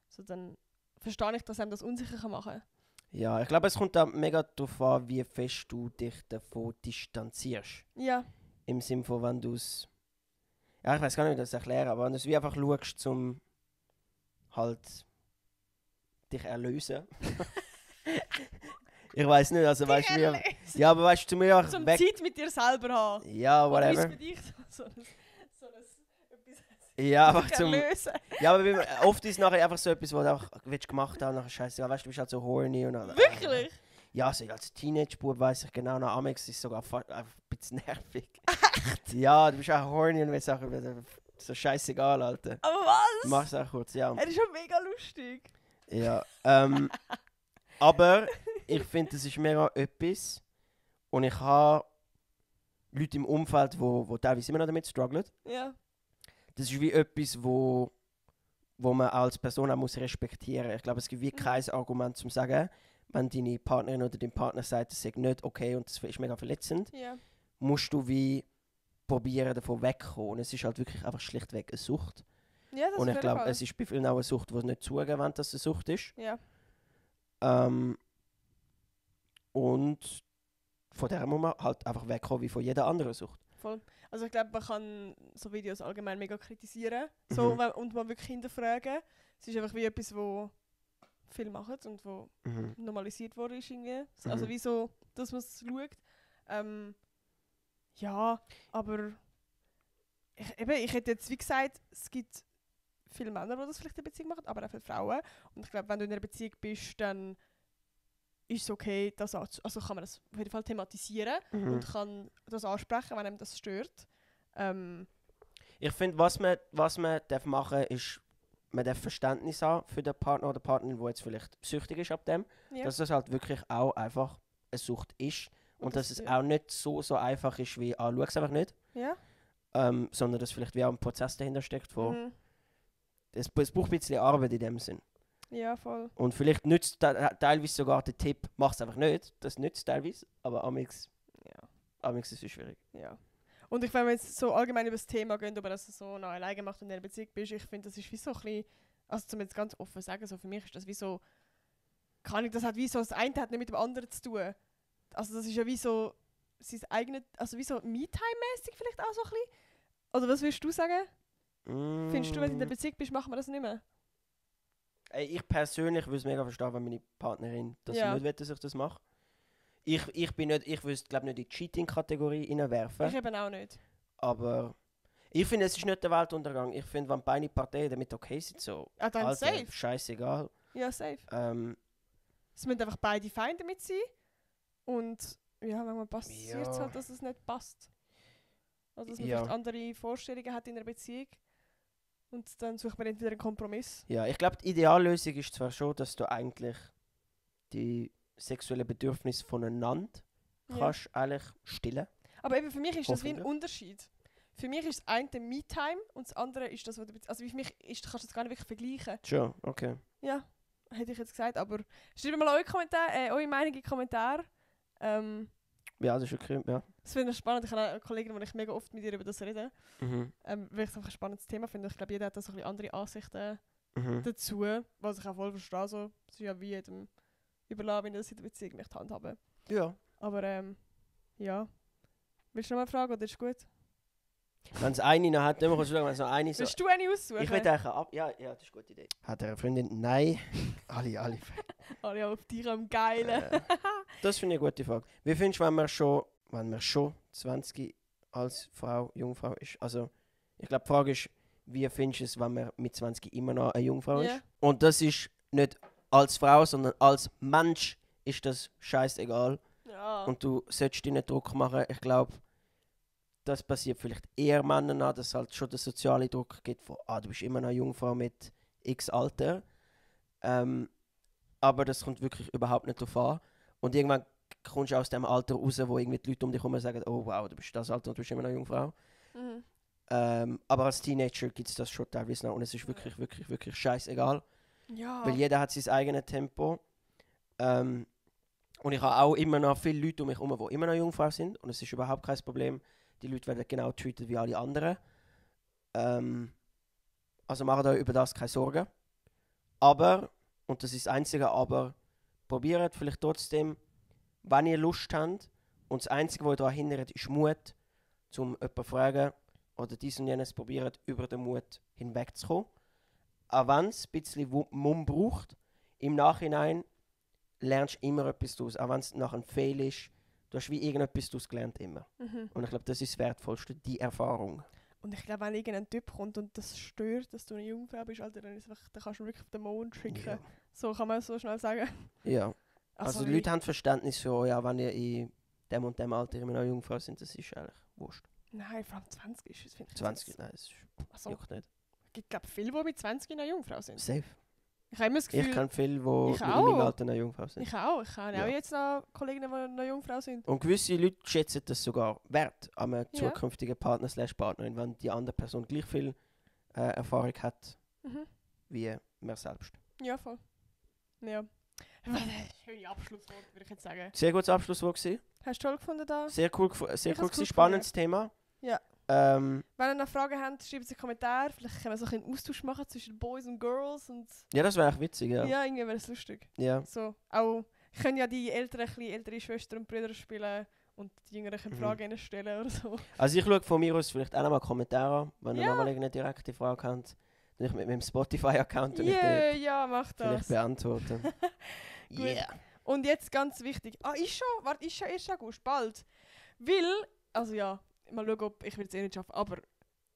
so, dann verstehe ich, dass einem das unsicher kann machen. Ja, ich glaube, es kommt da mega darauf an, wie fest du dich davon distanzierst. Ja, Im Sinne von, wenn du es... Ja, ich weiß gar nicht, wie ich das erklären, aber wenn du es wie einfach schaust, zum halt dich erlösen. Ich weiß nicht, also weißt du, wie... Ja, aber weißt du, zu mir einfach zum weg... Zeit mit dir selber haben. Ja, Oder ist whatever. für dich so ein etwas Ja, einfach zum... erlösen? Ja, aber oft ist es nachher einfach so etwas, was du auch willst gemacht haben, nachher scheiße, ja, weißt du, bist halt so horny und dann... Wirklich? Ja, so als Teenage-Bub weiss ich genau, nach Amex ist es sogar ein bisschen nervig. Echt? Ja, du bist auch horny und willst auch so scheißegal, Alter. Aber was? Mach's auch kurz, ja. Er ist schon mega lustig. Ja, aber ich finde, das ist mega etwas und ich habe Leute im Umfeld, wo teilweise immer noch damit strugglen. Ja. Das ist wie etwas, wo man als Person auch muss respektieren muss. Ich glaube, es gibt wie kein Argument zum sagen, wenn deine Partnerin oder dein Partner sagt, das sei nicht okay und das ist mega verletzend, Ja. musst du wie probieren, davon wegzukommen. Und es ist halt wirklich einfach schlichtweg eine Sucht. Ja, das Und auf ich jeden glaube, Fall. es ist bei vielen auch eine Sucht, die nicht zugeben wollen, dass es eine Sucht ist. Ja. Und von der muss man halt einfach wegkommen wie von jeder anderen Sucht. Voll. Also ich glaube, man kann so Videos allgemein mega kritisieren so, und man wirklich hinterfragen. Es ist einfach wie etwas, wo viele machen und wo normalisiert worden ist irgendwie. Also wieso, dass man es schaut. Ja, aber ich hätte jetzt wie gesagt, es gibt viele Männer, die das vielleicht in Beziehung machen, aber auch viele Frauen. Und ich glaube, wenn du in einer Beziehung bist, dann ist es okay, das also kann man das auf jeden Fall thematisieren und kann das ansprechen, wenn einem das stört. Ich finde, was man darf machen, ist man darf Verständnis haben für den Partner oder Partnerin, der jetzt vielleicht süchtig ist ab dem. Ja. Dass das halt wirklich auch einfach eine Sucht ist. Und dass es auch nicht so einfach ist wie, schau es einfach nicht. Ja. Sondern dass vielleicht wie auch ein Prozess dahinter steckt. Mhm. Es braucht ein bisschen Arbeit in dem Sinn. Ja, voll. Und vielleicht nützt teilweise sogar der Tipp, mach es einfach nicht. Das nützt teilweise, aber amix ist es schwierig. Ja. Und wenn wir jetzt so allgemein über das Thema gehen, ob das so noch alleine macht und in einer Beziehung bist, ich finde, das ist wie so ein bisschen, also zum jetzt ganz offen sagen, so für mich ist das wie so, das hat wie so, das eine hat nicht mit dem anderen zu tun. Also das ist ja wie so, sein eigenes, also wie so Me-Time-mäßig vielleicht auch so ein bisschen. Oder was würdest du sagen? Findest du, wenn du in der Beziehung bist, machen wir das nicht mehr? Ich persönlich würde es mega verstehen, wenn meine Partnerin das nicht will, dass ich das mache. Ich würde es glaube nicht in die Cheating-Kategorie hineinwerfen. Ich eben auch nicht. Aber ich finde, es ist nicht der Weltuntergang. Ich finde, wenn beide Parteien damit okay sind, so, dann Alter, safe. Scheißegal. Ja, safe. Es müssen einfach beide Feinde mit sein. Und ja, manchmal passiert es halt, dass es nicht passt. Also, dass man vielleicht andere Vorstellungen hat in einer Beziehung. Und dann sucht man entweder einen Kompromiss. Ja, ich glaube, die Ideallösung ist zwar schon, dass du eigentlich die sexuellen Bedürfnisse voneinander kannst eigentlich stillen. Aber eben für mich ist das wie ein Unterschied. Für mich ist das eine Me-Time und das andere ist das, was du... Also für mich kannst du das gar nicht wirklich vergleichen. Schon, okay. Ja, hätte ich jetzt gesagt. Aber schreibt mal eure Meinung in die Kommentare. Ja, das ist okay, ja. Das finde ich spannend. Ich habe eine Kollegin, wo ich mega oft mit ihr über das rede. Mhm. Weil ich es einfach ein spannendes Thema finde. Ich glaube, jeder hat da so ein bisschen andere Ansichten dazu. Was ich auch voll verstehe. So. Es ist ja wie jedem überlassen, wenn das in der Beziehung nicht handhaben. Ja. Aber ja. Willst du noch mal fragen oder ist gut? Wenn es eine noch hat, dann kannst du sagen, wenn es noch eine so... Willst du eine aussuchen? Ich will eigentlich ja, das ist eine gute Idee. Hat er eine Freundin? Nein. alle. Alle auf dich am Geilen. Das finde ich eine gute Frage. Wie findest du, wenn man schon 20 als Frau, Jungfrau ist? Also, ich glaube, die Frage ist, wie findest du es, wenn man mit 20 immer noch eine Jungfrau ist? Und das ist nicht als Frau, sondern als Mensch ist das scheißegal. Ja. Und du solltest dir nicht Druck machen. Ich glaube, das passiert vielleicht eher Männern an, dass es halt schon den sozialen Druck gibt von, du bist immer noch eine Jungfrau mit x Alter. Aber das kommt wirklich überhaupt nicht drauf an. Und irgendwann kommst du aus dem Alter raus, wo irgendwie die Leute um dich herum sagen, oh wow, du bist das Alter und du bist immer noch eine Jungfrau. Mhm. Aber als Teenager gibt es das schon teilweise noch und es ist wirklich, wirklich, wirklich scheißegal. Ja. Weil jeder hat sein eigenes Tempo. Und ich habe auch immer noch viele Leute um mich herum, die immer noch Jungfrau sind und es ist überhaupt kein Problem. Die Leute werden genau treated wie alle anderen. Also macht euch über das keine Sorgen. Aber, und das ist das einzige Aber, probiert vielleicht trotzdem, wenn ihr Lust habt. Und das Einzige, was euch daran hindert, ist Mut, um jemanden zu fragen oder dies und jenes probiert, über den Mut hinwegzukommen. Auch wenn es ein bisschen Mumm braucht, im Nachhinein lernst du immer etwas daraus. Auch wenn es nach einem Fail ist, du hast wie irgendetwas daraus gelernt immer. Mhm. Und ich glaube, das ist das Wertvollste, die Erfahrung. Und ich glaube, wenn irgendein Typ kommt und das stört, dass du eine Jungfrau bist, Alter, dann kannst du wirklich auf den Mond schicken. Ja. So kann man so schnell sagen. Ja. Also die Leute haben Verständnis für euch, auch wenn ihr in dem und dem Alter immer noch Jungfrau sind, das ist eigentlich wurscht. Nein, vor allem 20 ist es, finde ich. 20, nein, das also, juckt nicht. Es gibt, glaube ich, viele, die mit 20 noch Jungfrau sind. Safe. Ich habe immer das Gefühl... Ich kenne viele, die in auch. meinem Alter noch Jungfrau sind. Ich auch. Ich habe auch jetzt noch Kolleginnen, die noch Jungfrau sind. Und gewisse Leute schätzen das sogar wert an einem zukünftigen Partner/Partnerin, wenn die andere Person gleich viel Erfahrung hat wie man selbst. Ja, voll. Ja. Schöne Abschlusswort, würde ich jetzt sagen. Sehr gutes Abschlusswort gewesen. Hast du toll gefunden da? Sehr cool gewesen. Spannendes Thema. Ja. Wenn ihr noch Fragen habt, schreibt es in die Kommentare. Vielleicht können wir so einen Austausch machen zwischen Boys und Girls. Und ja, das wäre echt witzig, ja. Ja, irgendwie wäre es lustig. Ja. So, auch können ja die Älteren ältere Schwestern und Brüder spielen und die Jüngeren können Fragen stellen oder so. Also ich schaue von mir aus vielleicht auch noch mal Kommentare an, wenn ihr nochmal eine direkte Frage habt. Dann ich mit meinem Spotify-Account mach das. Vielleicht beantworten. Yeah. Und jetzt ganz wichtig. Ist schon 1. August, bald. Weil, also ja, mal schauen, ob ich es nicht schaffen, aber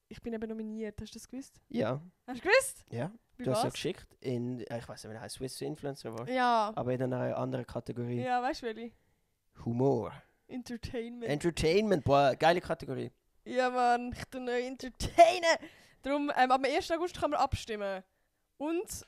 ich bin eben nominiert. Hast du das gewusst? Ja. Hast du gewusst? Ja. Du hast ja geschickt in, ich weiß nicht, wie er heißt, Swiss Influencer war. Ja. Aber in einer anderen Kategorie. Ja, weißt du welche? Humor. Entertainment. Boah, geile Kategorie. Ja, Mann, ich tue noch entertainen. Darum, am 1. August kann man abstimmen. Und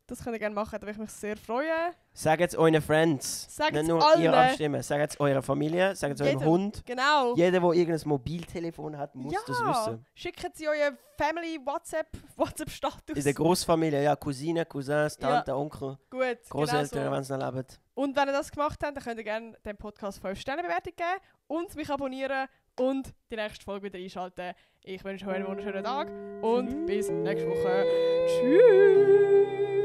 das könnt ihr gerne machen, da würde ich mich sehr freuen. Sagt es euren Friends. Sagt Nicht es nur allen. ihr abstimmen. Sagt es eurer Familie, sagt es eurem Jedem. Hund. Genau. Jeder, der irgendein Mobiltelefon hat, muss das wissen. Schickt sie euren Family WhatsApp-Status. In der Großfamilie, ja, Cousinen, Cousins, Tante, Onkel, Gut, Großeltern, genau so. wenn sie noch leben. Und wenn ihr das gemacht habt, dann könnt ihr gerne dem Podcast 5-Sterne-Bewertung geben und mich abonnieren und die nächste Folge wieder einschalten. Ich wünsche euch einen wunderschönen Tag und bis nächste Woche. Tschüss!